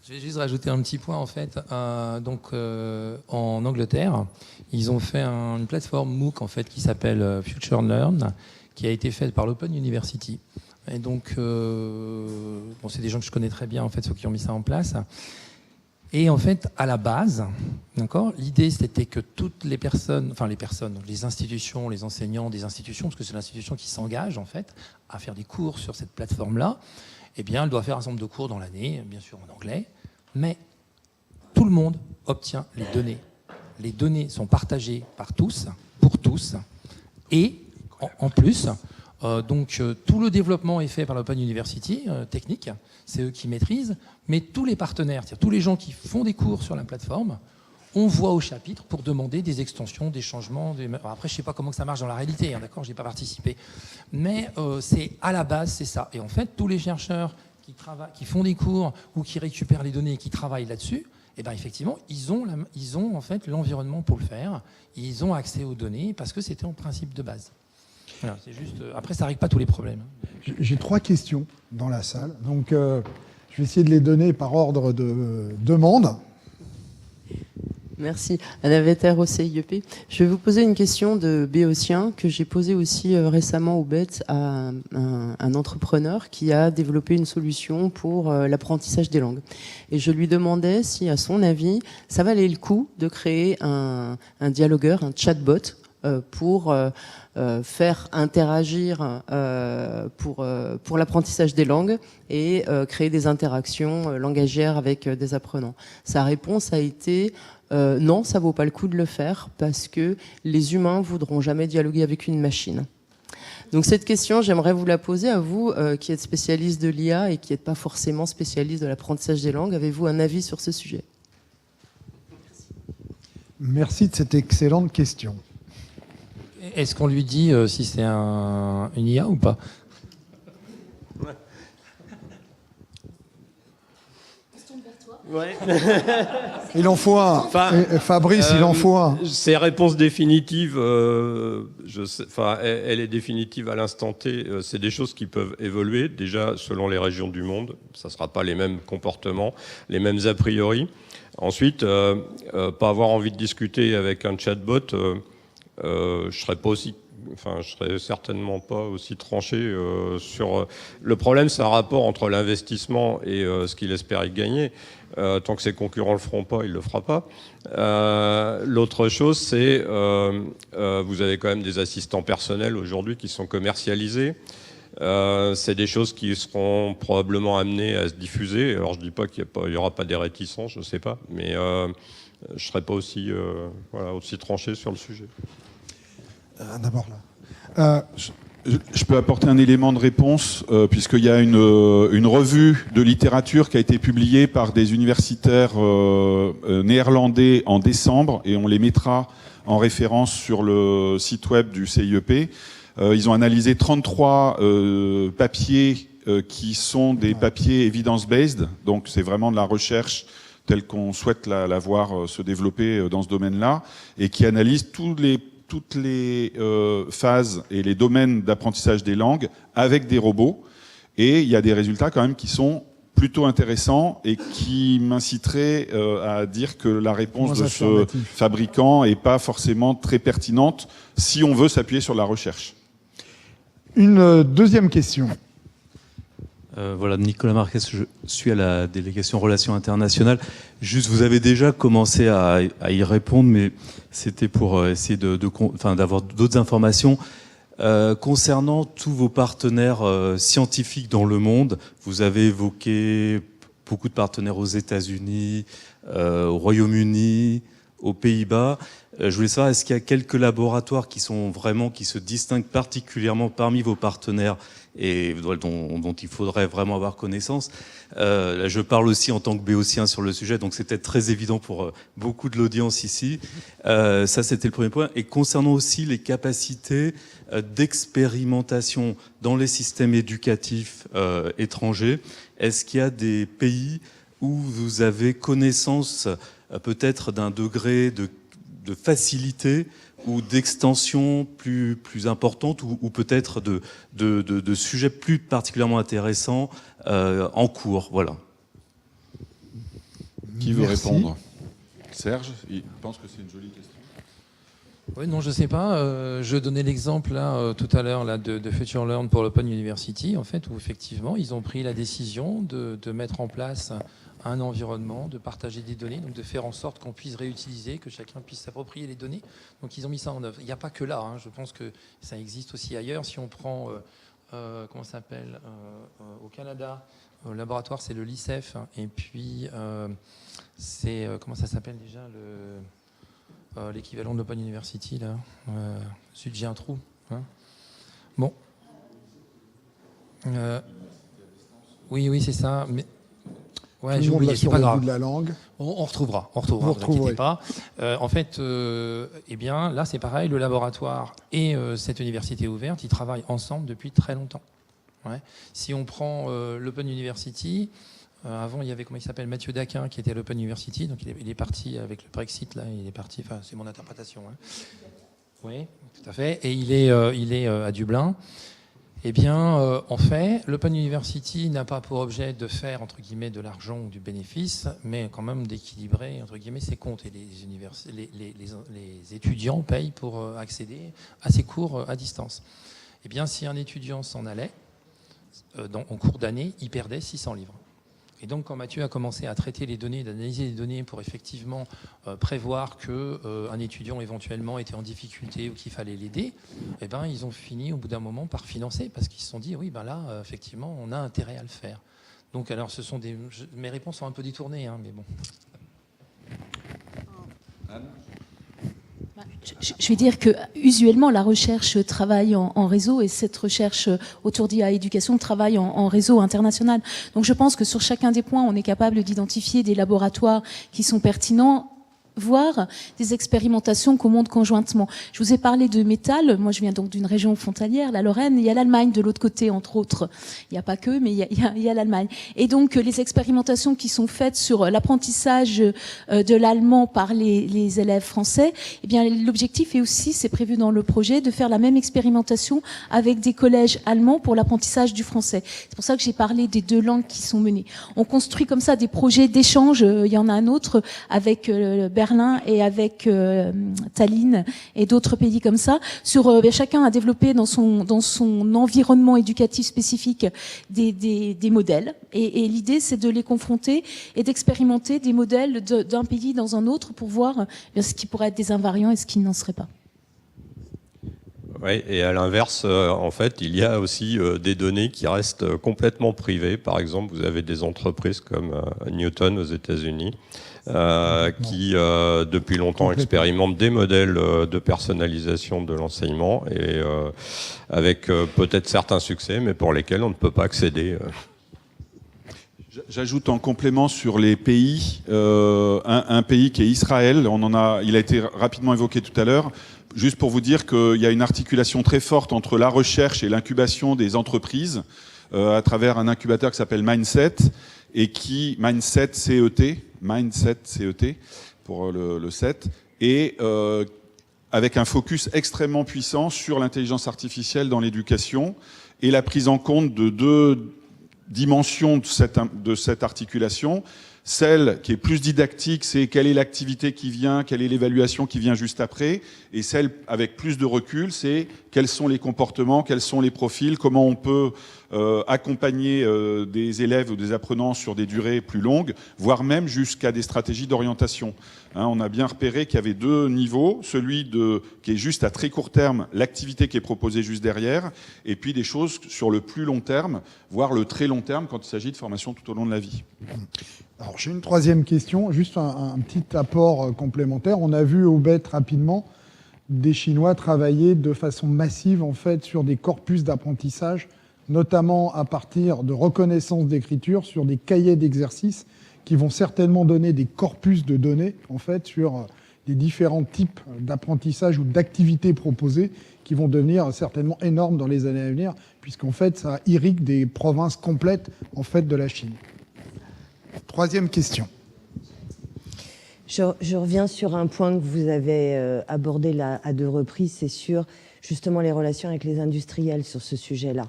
Je vais juste rajouter un petit point, en fait. En Angleterre, ils ont fait une plateforme MOOC, en fait, qui s'appelle Future Learn, qui a été faite par l'Open University. Et donc, c'est des gens que je connais très bien, en fait, ceux qui ont mis ça en place. Et en fait, à la base, d'accord, l'idée, c'était que toutes les personnes, les institutions, les enseignants des institutions, parce que c'est l'institution qui s'engage, en fait, à faire des cours sur cette plateforme-là, eh bien, elle doit faire un certain nombre de cours dans l'année, bien sûr en anglais, mais tout le monde obtient les données. Les données sont partagées par tous, pour tous, et en plus, tout le développement est fait par l'Open University, technique, c'est eux qui maîtrisent, mais tous les partenaires, c'est-à-dire tous les gens qui font des cours sur la plateforme, on voit au chapitre pour demander des extensions, des changements. Après, je ne sais pas comment ça marche dans la réalité, d'accord, je n'ai pas participé. Mais c'est à la base, c'est ça. Et en fait, tous les chercheurs qui font des cours ou qui récupèrent les données et qui travaillent là-dessus, eh ben effectivement, ils ont en fait l'environnement pour le faire. Ils ont accès aux données parce que c'était en principe de base. Voilà, c'est juste. Après, ça règle pas tous les problèmes. J'ai 3 questions dans la salle. Donc, je vais essayer de les donner par ordre de demande. Merci. Anna Vetter au CIEP. Je vais vous poser une question de béotien que j'ai posée aussi récemment au BET à un entrepreneur qui a développé une solution pour l'apprentissage des langues. Et je lui demandais si, à son avis, ça valait le coup de créer un dialogueur, un chatbot, pour faire interagir pour l'apprentissage des langues et créer des interactions langagières avec des apprenants. Sa réponse a été non, ça vaut pas le coup de le faire parce que les humains voudront jamais dialoguer avec une machine. Donc cette question, j'aimerais vous la poser à vous qui êtes spécialiste de l'IA et qui n'êtes pas forcément spécialiste de l'apprentissage des langues. Avez-vous un avis sur ce sujet? Merci de cette excellente question. Est-ce qu'on lui dit si c'est une IA ou pas? Ouais. Il en faut un. Fabrice, il en faut un. Ces réponses définitives, elle est définitive à l'instant T. C'est des choses qui peuvent évoluer, déjà selon les régions du monde. Ça ne sera pas les mêmes comportements, les mêmes a priori. Ensuite, pas avoir envie de discuter avec un chatbot, je serais certainement pas aussi tranché sur. Le problème, c'est un rapport entre l'investissement et ce qu'il espère y gagner. Tant que ses concurrents le feront pas, il le fera pas. L'autre chose, c'est vous avez quand même des assistants personnels aujourd'hui qui sont commercialisés. C'est des choses qui seront probablement amenées à se diffuser. Alors je dis pas qu'il y aura pas des réticences, je sais pas, mais je serais pas aussi tranché sur le sujet. D'abord là. Je peux apporter un élément de réponse, puisqu'il y a une revue de littérature qui a été publiée par des universitaires néerlandais en décembre, et on les mettra en référence sur le site web du CIEP. Ils ont analysé 33 papiers qui sont des papiers evidence-based, donc c'est vraiment de la recherche telle qu'on souhaite la voir se développer dans ce domaine-là, et qui analysent toutes les phases et les domaines d'apprentissage des langues avec des robots. Et il y a des résultats quand même qui sont plutôt intéressants et qui m'inciteraient à dire que la réponse de ce fabricant n'est pas forcément très pertinente si on veut s'appuyer sur la recherche. Une deuxième question. Voilà, Nicolas Marquez, je suis à la délégation Relations internationales. Juste, vous avez déjà commencé à y répondre, mais c'était pour essayer d'avoir d'autres informations. Concernant tous vos partenaires scientifiques dans le monde, vous avez évoqué beaucoup de partenaires aux États-Unis, au Royaume-Uni, aux Pays-Bas. Je voulais savoir, est-ce qu'il y a quelques laboratoires qui se distinguent particulièrement parmi vos partenaires et dont il faudrait vraiment avoir connaissance? Là, je parle aussi en tant que béotien sur le sujet, donc c'est peut-être très évident pour beaucoup de l'audience ici. Ça, c'était le premier point. Et concernant aussi les capacités d'expérimentation dans les systèmes éducatifs étrangers, est-ce qu'il y a des pays où vous avez connaissance peut-être d'un degré de facilité ou d'extension plus importante, ou peut-être de sujets plus particulièrement intéressants en cours, voilà. Qui veut répondre? Serge, il pense que c'est une jolie question. Oui, non, je sais pas. Je donnais l'exemple là tout à l'heure là de Future Learn pour l'Open University, en fait, où effectivement ils ont pris la décision de mettre en place un environnement, de partager des données, donc de faire en sorte qu'on puisse réutiliser, que chacun puisse s'approprier les données. Donc ils ont mis ça en œuvre. Il n'y a pas que là, hein. Je pense que ça existe aussi ailleurs. Si on prend, comment ça s'appelle, au Canada, au laboratoire, c'est le LICEF, hein, et puis c'est, comment ça s'appelle déjà, l'équivalent de l'Open University, là. Ensuite, j'ai un trou. Hein. Bon. Oui, c'est ça. Mais ouais, j'ai oublié, c'est pas grave. De la langue. On retrouvera, vous inquiétez pas. En fait, eh bien, là, c'est pareil, le laboratoire et cette université ouverte, ils travaillent ensemble depuis très longtemps. Ouais. Si on prend l'Open University, avant il y avait, comment il s'appelle, Mathieu Daquin qui était à l'Open University, donc il est parti avec le Brexit, là, il est parti, enfin c'est mon interprétation. Hein. Oui, tout à fait, et il est à Dublin. Eh bien, en fait, l'Open University n'a pas pour objet de faire, entre guillemets, de l'argent ou du bénéfice, mais quand même d'équilibrer, entre guillemets, ses comptes. Et les étudiants payent pour accéder à ces cours à distance. Eh bien, si un étudiant s'en allait, en cours d'année, il perdait 600 livres. Et donc, quand Mathieu a commencé à traiter les données, d'analyser les données pour effectivement prévoir qu'un étudiant éventuellement était en difficulté ou qu'il fallait l'aider, eh ben, ils ont fini au bout d'un moment par financer parce qu'ils se sont dit, oui, ben là, effectivement, on a intérêt à le faire. Donc, alors, mes réponses sont un peu détournées, hein, mais bon. Anne ? Je vais dire que usuellement la recherche travaille en réseau et cette recherche autour d'IA éducation travaille en réseau international. Donc je pense que sur chacun des points, on est capable d'identifier des laboratoires qui sont pertinents, voire des expérimentations qu'on monte conjointement. Je vous ai parlé de métal. Moi, je viens donc d'une région frontalière, la Lorraine. Il y a l'Allemagne de l'autre côté, entre autres. Il n'y a pas que, mais il y a l'Allemagne. Et donc, les expérimentations qui sont faites sur l'apprentissage de l'allemand par les élèves français, eh bien, l'objectif est aussi, c'est prévu dans le projet, de faire la même expérimentation avec des collèges allemands pour l'apprentissage du français. C'est pour ça que j'ai parlé des 2 langues qui sont menées. On construit comme ça des projets d'échange. Il y en a un autre avec Berlin et avec Tallinn et d'autres pays comme ça. Chacun a développé dans son environnement éducatif spécifique des modèles. Et l'idée, c'est de les confronter et d'expérimenter des modèles d'un pays dans un autre pour voir ce qui pourrait être des invariants et ce qui n'en serait pas. Oui, et à l'inverse, en fait, il y a aussi des données qui restent complètement privées. Par exemple, vous avez des entreprises comme Newton aux États-Unis qui, depuis longtemps, expérimentent des modèles de personnalisation de l'enseignement et avec peut-être certains succès, mais pour lesquels on ne peut pas accéder. J'ajoute en complément sur les pays, un pays qui est Israël. Il a été rapidement évoqué tout à l'heure. Juste pour vous dire qu'il y a une articulation très forte entre la recherche et l'incubation des entreprises à travers un incubateur qui s'appelle Mindset et Mindset CET pour le 7 et avec un focus extrêmement puissant sur l'intelligence artificielle dans l'éducation et la prise en compte de 2 dimensions de cette articulation. Celle qui est plus didactique, c'est quelle est l'activité qui vient, quelle est l'évaluation qui vient juste après. Et celle avec plus de recul, c'est quels sont les comportements, quels sont les profils, comment on peut accompagner des élèves ou des apprenants sur des durées plus longues, voire même jusqu'à des stratégies d'orientation. On a bien repéré qu'il y avait 2 niveaux, celui qui est juste à très court terme, l'activité qui est proposée juste derrière, et puis des choses sur le plus long terme, voire le très long terme quand il s'agit de formation tout au long de la vie. Alors j'ai une 3e question, juste un petit apport complémentaire. On a vu au BET rapidement des Chinois travailler de façon massive en fait sur des corpus d'apprentissage, notamment à partir de reconnaissance d'écriture sur des cahiers d'exercices qui vont certainement donner des corpus de données en fait sur les différents types d'apprentissage ou d'activités proposées qui vont devenir certainement énormes dans les années à venir, puisqu'en fait ça irrigue des provinces complètes en fait de la Chine. 3e question. Je reviens sur un point que vous avez abordé là à 2 reprises, c'est sur justement les relations avec les industriels sur ce sujet-là.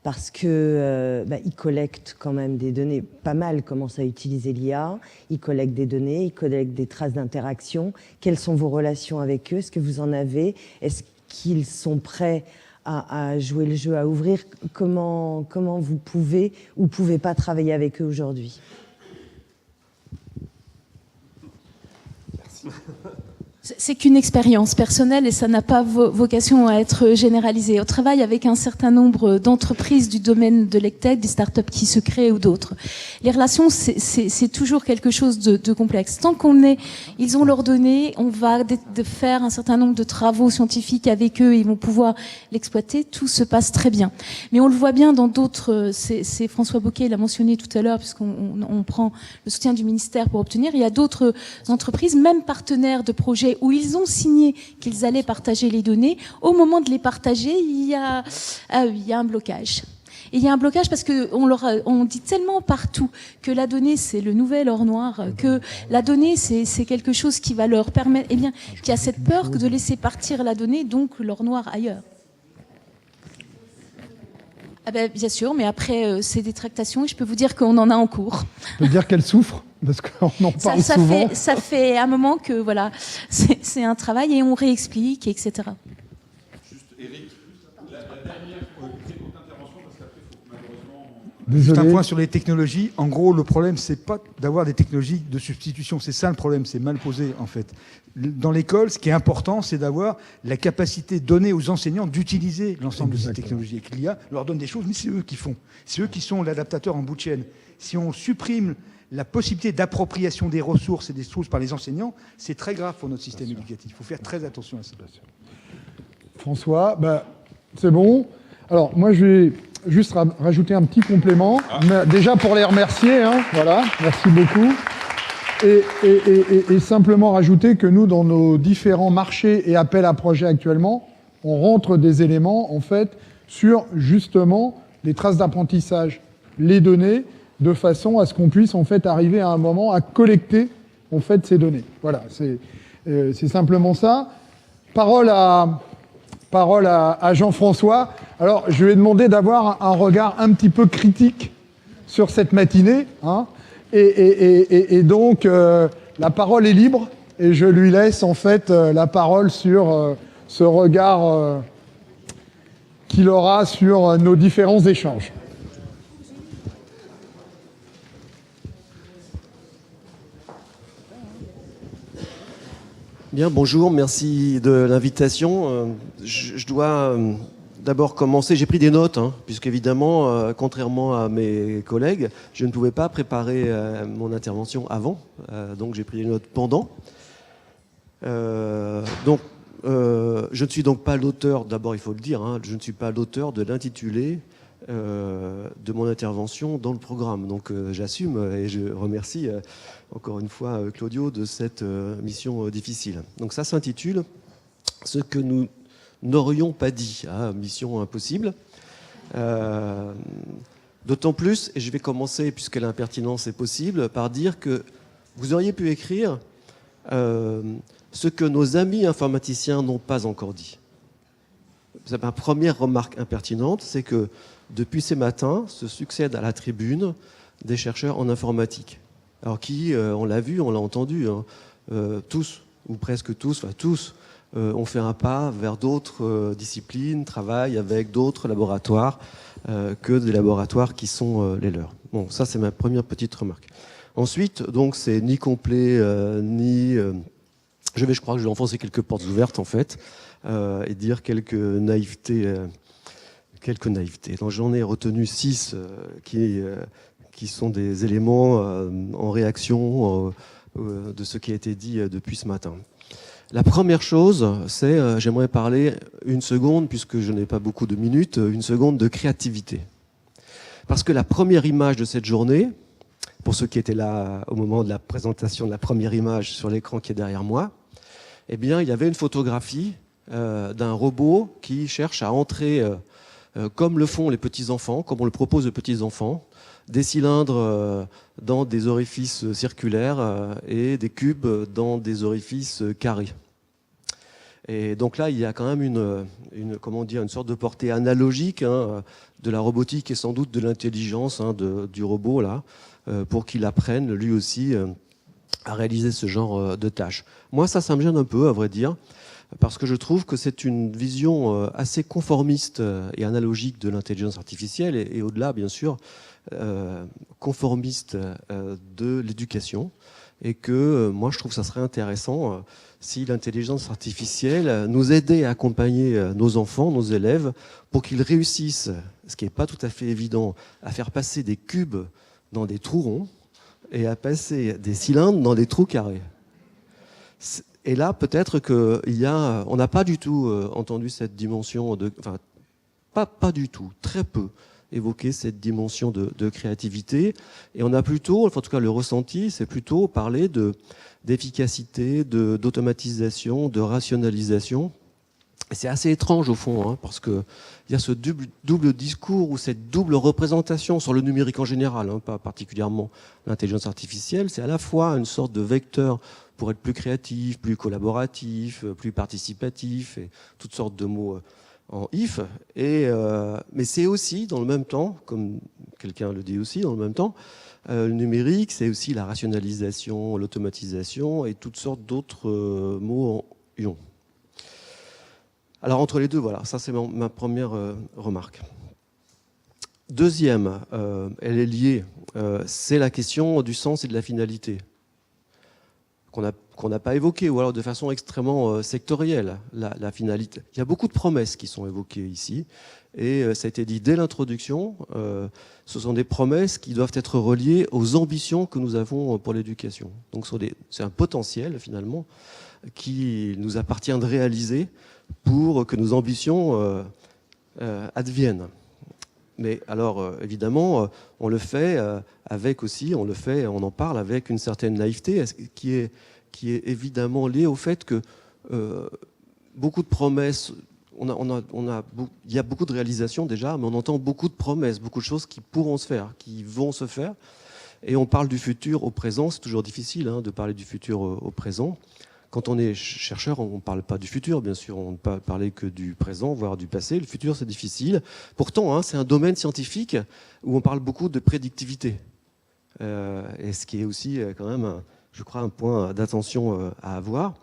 Parce que ils collectent quand même des données, pas mal commencent à utiliser l'IA, ils collectent des données, ils collectent des traces d'interaction. Quelles sont vos relations avec eux? Est-ce que vous en avez? Est-ce qu'ils sont prêts à jouer le jeu, à ouvrir? Comment vous pouvez ou pouvez pas travailler avec eux aujourd'hui? C'est qu'une expérience personnelle et ça n'a pas vocation à être généralisé. On travaille avec un certain nombre d'entreprises du domaine de l'EdTech, des startups qui se créent ou d'autres. Les relations, c'est toujours quelque chose de complexe. Tant ils ont leurs données, on va de faire un certain nombre de travaux scientifiques avec eux, ils vont pouvoir l'exploiter, tout se passe très bien. Mais on le voit bien dans d'autres, c'est François Bocquet l'a mentionné tout à l'heure, puisqu'on prend le soutien du ministère pour obtenir. Il y a d'autres entreprises, même partenaires de projets, où ils ont signé qu'ils allaient partager les données. Au moment de les partager, il y a un blocage. Et il y a un blocage parce qu'on dit tellement partout que la donnée, c'est le nouvel or noir, que la donnée, c'est quelque chose qui va leur permettre, qu'il y a cette peur de laisser partir la donnée, donc l'or noir ailleurs. Ah ben, bien sûr, mais après, c'est des tractations et je peux vous dire qu'on en a en cours. Je peux dire qu'elle souffre, parce qu'on en parle souvent. Ça fait un moment que voilà, c'est un travail et on réexplique, etc. Juste, Eric, la dernière courte intervention, parce qu'après, il faut malheureusement... Juste un point sur les technologies. En gros, le problème, c'est pas d'avoir des technologies de substitution. C'est ça le problème, c'est mal posé, en fait. Dans l'école, ce qui est important, c'est d'avoir la capacité donnée aux enseignants d'utiliser l'ensemble de ces technologies. Et que l'IA leur donne des choses, mais c'est eux qui font. C'est eux qui sont l'adaptateur en bout de chaîne. Si on supprime la possibilité d'appropriation des ressources et des choses par les enseignants, c'est très grave pour notre système éducatif. Il faut faire très attention à ça. François, c'est bon. Alors, moi, je vais juste rajouter un petit complément. Déjà pour les remercier, voilà, merci beaucoup. Et simplement rajouter que nous, dans nos différents marchés et appels à projets actuellement, on rentre des éléments, en fait, sur justement les traces d'apprentissage, les données, de façon à ce qu'on puisse, en fait, arriver à un moment à collecter, en fait, ces données. Voilà, c'est simplement ça. Parole à Jean-François. Alors, je lui ai demandé d'avoir un regard un petit peu critique sur cette matinée, Et donc, la parole est libre et je lui laisse en fait la parole sur ce regard qu'il aura sur nos différents échanges. Bien, bonjour, merci de l'invitation. Je dois d'abord commencer, j'ai pris des notes, puisqu'évidemment, contrairement à mes collègues, je ne pouvais pas préparer mon intervention avant, donc j'ai pris des notes pendant. Je ne suis donc pas l'auteur, d'abord il faut le dire, je ne suis pas l'auteur de l'intitulé de mon intervention dans le programme. Donc j'assume et je remercie encore une fois Claudio de cette mission difficile. Donc ça s'intitule « Ce que nous n'aurions pas dit », mission impossible. D'autant plus, et je vais commencer, puisque l'impertinence est possible, par dire que vous auriez pu écrire ce que nos amis informaticiens n'ont pas encore dit. Ma première remarque impertinente, c'est que depuis ces matins, se succèdent à la tribune des chercheurs en informatique. Alors qui, on l'a vu, on l'a entendu, tous, ou presque tous, ont fait un pas vers d'autres disciplines, travaillent avec d'autres laboratoires que des laboratoires qui sont les leurs. Bon, ça c'est ma première petite remarque. Ensuite, donc c'est ni complet, ni... je crois que je vais enfoncer quelques portes ouvertes en fait, et dire quelques naïvetés. Donc j'en ai retenu 6 qui sont des éléments en réaction de ce qui a été dit depuis ce matin. La première chose, c'est, j'aimerais parler une seconde, puisque je n'ai pas beaucoup de minutes, une seconde de créativité. Parce que la première image de cette journée, pour ceux qui étaient là au moment de la présentation de la première image sur l'écran qui est derrière moi, eh bien, il y avait une photographie d'un robot qui cherche à entrer, comme le font les petits-enfants, comme on le propose aux petits-enfants, des cylindres dans des orifices circulaires et des cubes dans des orifices carrés. Et donc là, il y a quand même une sorte de portée analogique de la robotique et sans doute de l'intelligence du robot, là, pour qu'il apprenne lui aussi à réaliser ce genre de tâches. Moi, ça me gêne un peu, à vrai dire, parce que je trouve que c'est une vision assez conformiste et analogique de l'intelligence artificielle et au-delà, bien sûr, conformiste de l'éducation. Et que moi, je trouve que ça serait intéressant si l'intelligence artificielle nous aidait à accompagner nos enfants, nos élèves, pour qu'ils réussissent, ce qui n'est pas tout à fait évident, à faire passer des cubes dans des trous ronds et à passer des cylindres dans des trous carrés. Et là, peut-être on n'a pas du tout entendu cette dimension pas du tout, très peu évoqué cette dimension de créativité. Et on a plutôt, en tout cas le ressenti, c'est plutôt parler d'efficacité, d'automatisation, de rationalisation. Et c'est assez étrange au fond, hein, parce qu'il y a ce double discours ou cette double représentation sur le numérique en général, hein, pas particulièrement l'intelligence artificielle. C'est à la fois une sorte de vecteur pour être plus créatif, plus collaboratif, plus participatif, et toutes sortes de mots en if. Mais c'est aussi, dans le même temps, comme quelqu'un le dit aussi, dans le même temps, le numérique, c'est aussi la rationalisation, l'automatisation et toutes sortes d'autres mots en ion. Alors entre les deux, voilà, ça c'est ma première remarque. Deuxième, elle est liée, c'est la question du sens et de la finalité, qu'on n'a pas évoquée, ou alors de façon extrêmement sectorielle, la finalité. Il y a beaucoup de promesses qui sont évoquées ici, et ça a été dit dès l'introduction, ce sont des promesses qui doivent être reliées aux ambitions que nous avons pour l'éducation. Donc c'est un potentiel, finalement, qui nous appartient de réaliser pour que nos ambitions adviennent. Mais alors, évidemment, on le fait avec aussi, on en parle avec une certaine naïveté, qui est évidemment liée au fait que beaucoup de promesses, il y a beaucoup de réalisations déjà, mais on entend beaucoup de promesses, beaucoup de choses qui pourront se faire, qui vont se faire. Et on parle du futur au présent, c'est toujours difficile de parler du futur au présent. Quand on est chercheur, on ne parle pas du futur, bien sûr, on ne peut parler que du présent, voire du passé. Le futur, c'est difficile. Pourtant, c'est un domaine scientifique où on parle beaucoup de prédictivité. Et ce qui est aussi quand même, je crois, un point d'attention à avoir.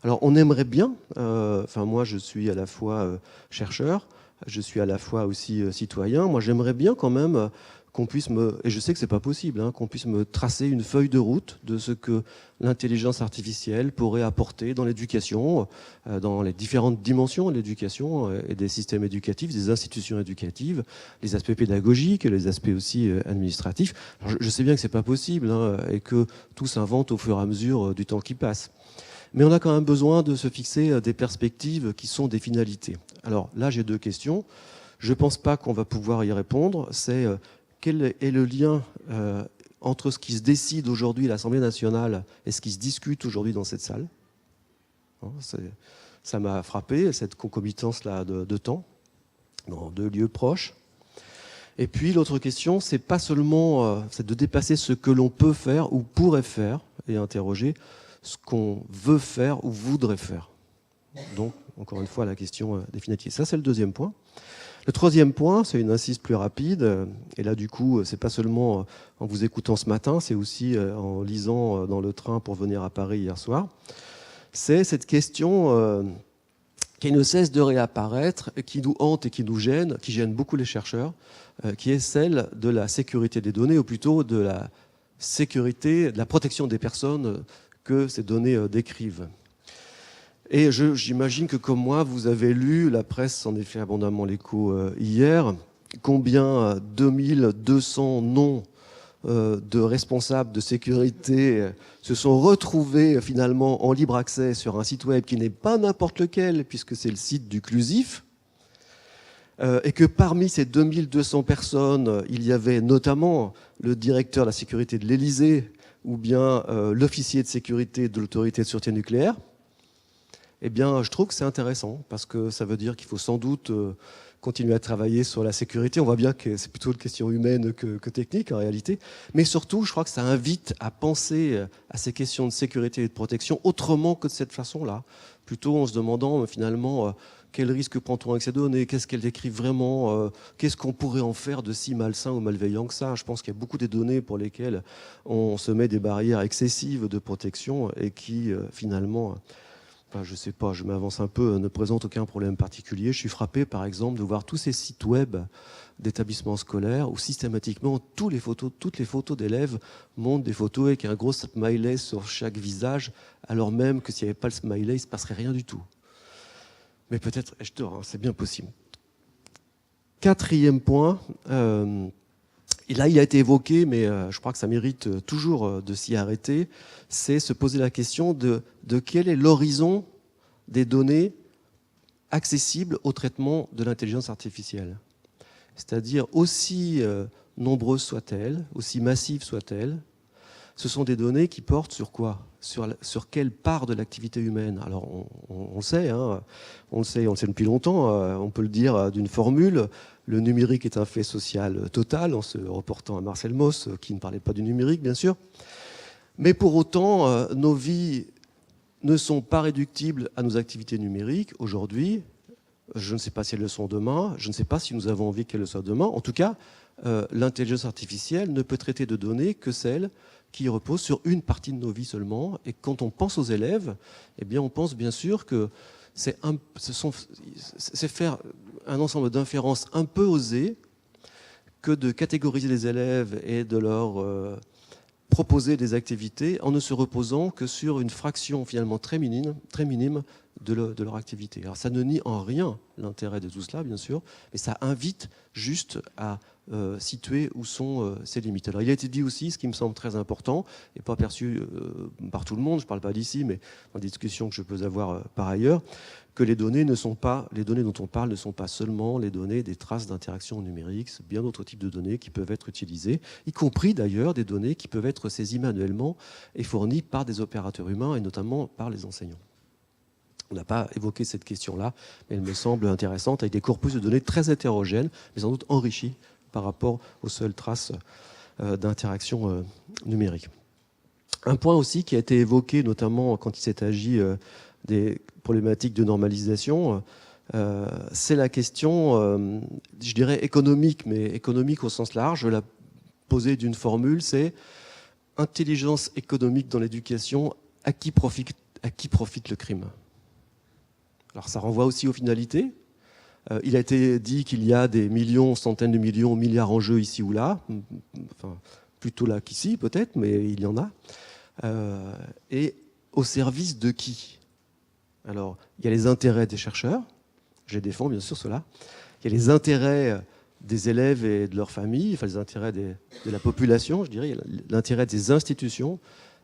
Alors, on aimerait bien, moi je suis à la fois chercheur, je suis à la fois aussi citoyen, moi j'aimerais bien quand même qu'on puisse et je sais que c'est pas possible, qu'on puisse me tracer une feuille de route de ce que l'intelligence artificielle pourrait apporter dans l'éducation, dans les différentes dimensions de l'éducation et des systèmes éducatifs, des institutions éducatives, les aspects pédagogiques, les aspects aussi administratifs. Alors, je sais bien que c'est pas possible et que tout s'invente au fur et à mesure du temps qui passe. Mais on a quand même besoin de se fixer des perspectives qui sont des finalités. Alors là, j'ai deux questions. Je ne pense pas qu'on va pouvoir y répondre. C'est quel est le lien entre ce qui se décide aujourd'hui à l'Assemblée nationale et ce qui se discute aujourd'hui dans cette salle? Ça m'a frappé, cette concomitance-là de temps, dans deux lieux proches. Et puis l'autre question, c'est pas seulement c'est de dépasser ce que l'on peut faire ou pourrait faire et interroger ce qu'on veut faire ou voudrait faire. Donc, encore une fois, la question définitive. Ça, c'est le deuxième point. Le troisième point, c'est une insiste plus rapide. Et là, du coup, c'est pas seulement en vous écoutant ce matin, c'est aussi en lisant dans le train pour venir à Paris hier soir. C'est cette question qui ne cesse de réapparaître, qui nous hante et qui nous gêne, qui gêne beaucoup les chercheurs, qui est celle de la sécurité des données, ou plutôt de la sécurité, de la protection des personnes que ces données décrivent. Et j'imagine que comme moi, vous avez lu, la presse en a fait abondamment l'écho hier, combien 2200 noms de responsables de sécurité se sont retrouvés finalement en libre accès sur un site web qui n'est pas n'importe lequel, puisque c'est le site du CLUSIF, et que parmi ces 2200 personnes, il y avait notamment le directeur de la sécurité de l'Élysée, ou bien l'officier de sécurité de l'autorité de sûreté nucléaire. Eh bien, je trouve que c'est intéressant, parce que ça veut dire qu'il faut sans doute continuer à travailler sur la sécurité. On voit bien que c'est plutôt une question humaine que technique, en réalité. Mais surtout, je crois que ça invite à penser à ces questions de sécurité et de protection autrement que de cette façon-là. Plutôt en se demandant, finalement, quel risque prend-on avec ces données? Qu'est-ce qu'elles décrivent vraiment? Qu'est-ce qu'on pourrait en faire de si malsain ou malveillant que ça? Je pense qu'il y a beaucoup de données pour lesquelles on se met des barrières excessives de protection et qui, finalement... je ne sais pas, je m'avance un peu, ne présente aucun problème particulier. Je suis frappé, par exemple, de voir tous ces sites web d'établissements scolaires où systématiquement toutes les photos d'élèves montrent des photos avec un gros smiley sur chaque visage, alors même que s'il n'y avait pas le smiley, il ne se passerait rien du tout. Mais peut-être, je dors, c'est bien possible. Quatrième point, et là il a été évoqué, mais je crois que ça mérite toujours de s'y arrêter, c'est se poser la question de quel est l'horizon des données accessibles au traitement de l'intelligence artificielle. C'est-à-dire, aussi nombreuses soient-elles, aussi massives soient-elles, ce sont des données qui portent sur quoi? sur quelle part de l'activité humaine. Alors on le sait, hein, on le sait depuis longtemps, on peut le dire d'une formule, le numérique est un fait social total, en se reportant à Marcel Mauss, qui ne parlait pas du numérique bien sûr. Mais pour autant, nos vies ne sont pas réductibles à nos activités numériques aujourd'hui. Je ne sais pas si elles le sont demain, je ne sais pas si nous avons envie qu'elles le soient demain. En tout cas, l'intelligence artificielle ne peut traiter de données que celles qui reposent sur une partie de nos vies seulement. Et quand on pense aux élèves, eh bien, on pense bien sûr que c'est faire un ensemble d'inférences un peu osées que de catégoriser les élèves et de leur proposer des activités en ne se reposant que sur une fraction finalement très minime de leur activité. Alors ça ne nie en rien l'intérêt de tout cela, bien sûr, mais ça invite juste à situer où sont ses limites. Alors il a été dit aussi, ce qui me semble très important, et pas perçu par tout le monde, je ne parle pas d'ici, mais dans des discussions que je peux avoir par ailleurs, que les données dont on parle ne sont pas seulement les données des traces d'interaction numérique, c'est bien d'autres types de données qui peuvent être utilisées, y compris d'ailleurs des données qui peuvent être saisies manuellement et fournies par des opérateurs humains et notamment par les enseignants. On n'a pas évoqué cette question-là, mais elle me semble intéressante, avec des corpus de données très hétérogènes, mais sans doute enrichis par rapport aux seules traces d'interaction numérique. Un point aussi qui a été évoqué, notamment quand il s'est agi des problématiques de normalisation, c'est la question, je dirais économique, mais économique au sens large. Je la poser d'une formule, c'est intelligence économique dans l'éducation, à qui profite le crime? Alors ça renvoie aussi aux finalités. Il a été dit qu'il y a des millions, centaines de millions, milliards en jeu ici ou là, enfin, plutôt là qu'ici peut-être, mais il y en a. Et au service de qui? Alors, il y a les intérêts des chercheurs, je les défends bien sûr cela. Il y a les intérêts des élèves et de leurs familles, enfin les intérêts de la population, je dirais, il y a l'intérêt des institutions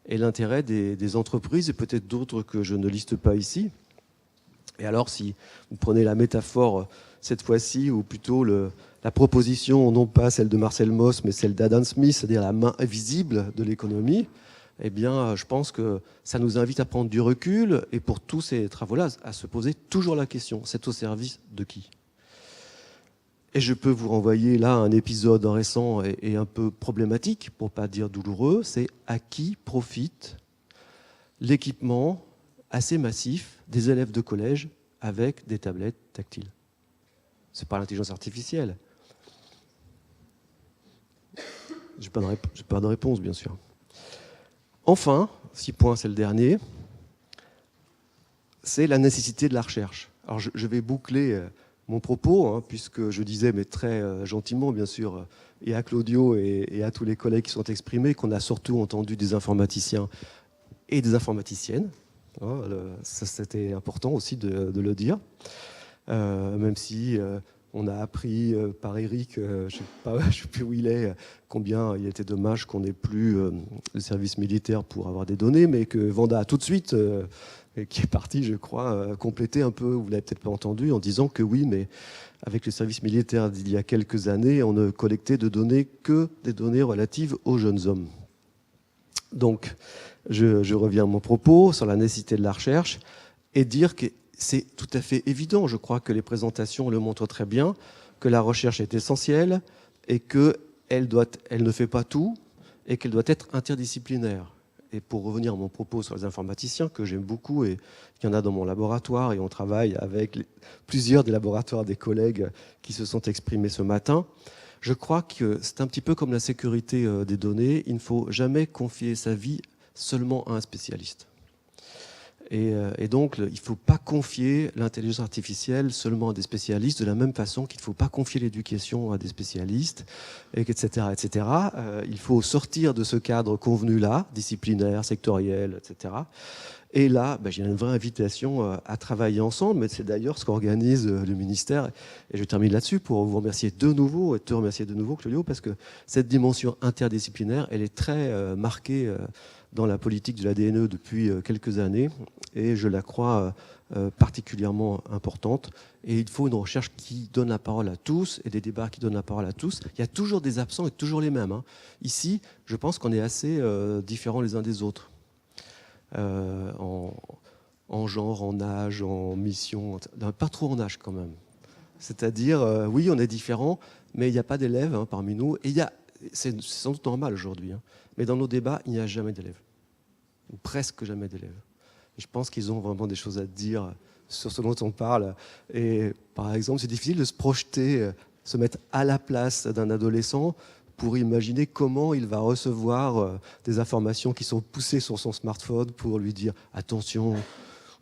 et l'intérêt des entreprises et peut-être d'autres que je ne liste pas ici. Et alors, si vous prenez la métaphore cette fois-ci, ou plutôt la proposition, non pas celle de Marcel Mauss, mais celle d'Adam Smith, c'est-à-dire la main invisible de l'économie, eh bien, je pense que ça nous invite à prendre du recul et pour tous ces travaux-là, à se poser toujours la question, c'est au service de qui? Et je peux vous renvoyer là à un épisode récent et un peu problématique, pour ne pas dire douloureux, c'est à qui profite l'équipement assez massif des élèves de collège avec des tablettes tactiles. Ce n'est pas l'intelligence artificielle. Je n'ai pas de réponse, bien sûr. Enfin, 6 points, c'est le dernier, c'est la nécessité de la recherche. Alors je vais boucler mon propos, hein, puisque je disais, mais très gentiment, bien sûr, et à Claudio et à tous les collègues qui sont exprimés, qu'on a surtout entendu des informaticiens et des informaticiennes. Ça, c'était important aussi de le dire, même si on a appris par Eric, je ne sais plus où il est, combien il était dommage qu'on n'ait plus le service militaire pour avoir des données, mais que Vanda a tout de suite, qui est parti, je crois, compléter un peu, vous ne l'avez peut-être pas entendu, en disant que oui, mais avec le service militaire d'il y a quelques années, on ne collectait de données que des données relatives aux jeunes hommes. Donc, je reviens à mon propos sur la nécessité de la recherche et dire que c'est tout à fait évident, je crois que les présentations le montrent très bien, que la recherche est essentielle et qu'elle ne fait pas tout et qu'elle doit être interdisciplinaire. Et pour revenir à mon propos sur les informaticiens, que j'aime beaucoup, et il y en a dans mon laboratoire, et on travaille avec plusieurs des laboratoires des collègues qui se sont exprimés ce matin, je crois que c'est un petit peu comme la sécurité des données, il ne faut jamais confier sa vie seulement à un spécialiste. Et donc, il ne faut pas confier l'intelligence artificielle seulement à des spécialistes, de la même façon qu'il ne faut pas confier l'éducation à des spécialistes, etc. etc. Il faut sortir de ce cadre convenu-là, disciplinaire, sectoriel, etc. Et là, j'ai une vraie invitation à travailler ensemble, mais c'est d'ailleurs ce qu'organise le ministère. Et je termine là-dessus pour vous remercier de nouveau, et te remercier de nouveau, Claudio, parce que cette dimension interdisciplinaire, elle est très marquée dans la politique de la DNE depuis quelques années, et je la crois particulièrement importante. Et il faut une recherche qui donne la parole à tous, et des débats qui donnent la parole à tous. Il y a toujours des absents et toujours les mêmes. Ici, je pense qu'on est assez différents les uns des autres. en genre, en âge, en mission, pas trop en âge quand même. C'est-à-dire, oui, on est différents, mais il n'y a pas d'élèves parmi nous. Et c'est sans doute normal aujourd'hui, mais dans nos débats, il n'y a jamais d'élèves, ou presque jamais d'élèves. Et je pense qu'ils ont vraiment des choses à dire sur ce dont on parle. Et par exemple, c'est difficile de se projeter, se mettre à la place d'un adolescent pour imaginer comment il va recevoir des informations qui sont poussées sur son smartphone pour lui dire « Attention,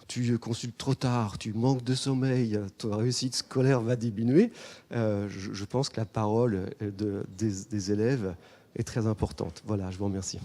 tu consultes trop tard, tu manques de sommeil, ta réussite scolaire va diminuer ». Je pense que la parole des élèves est très importante. Voilà, je vous remercie.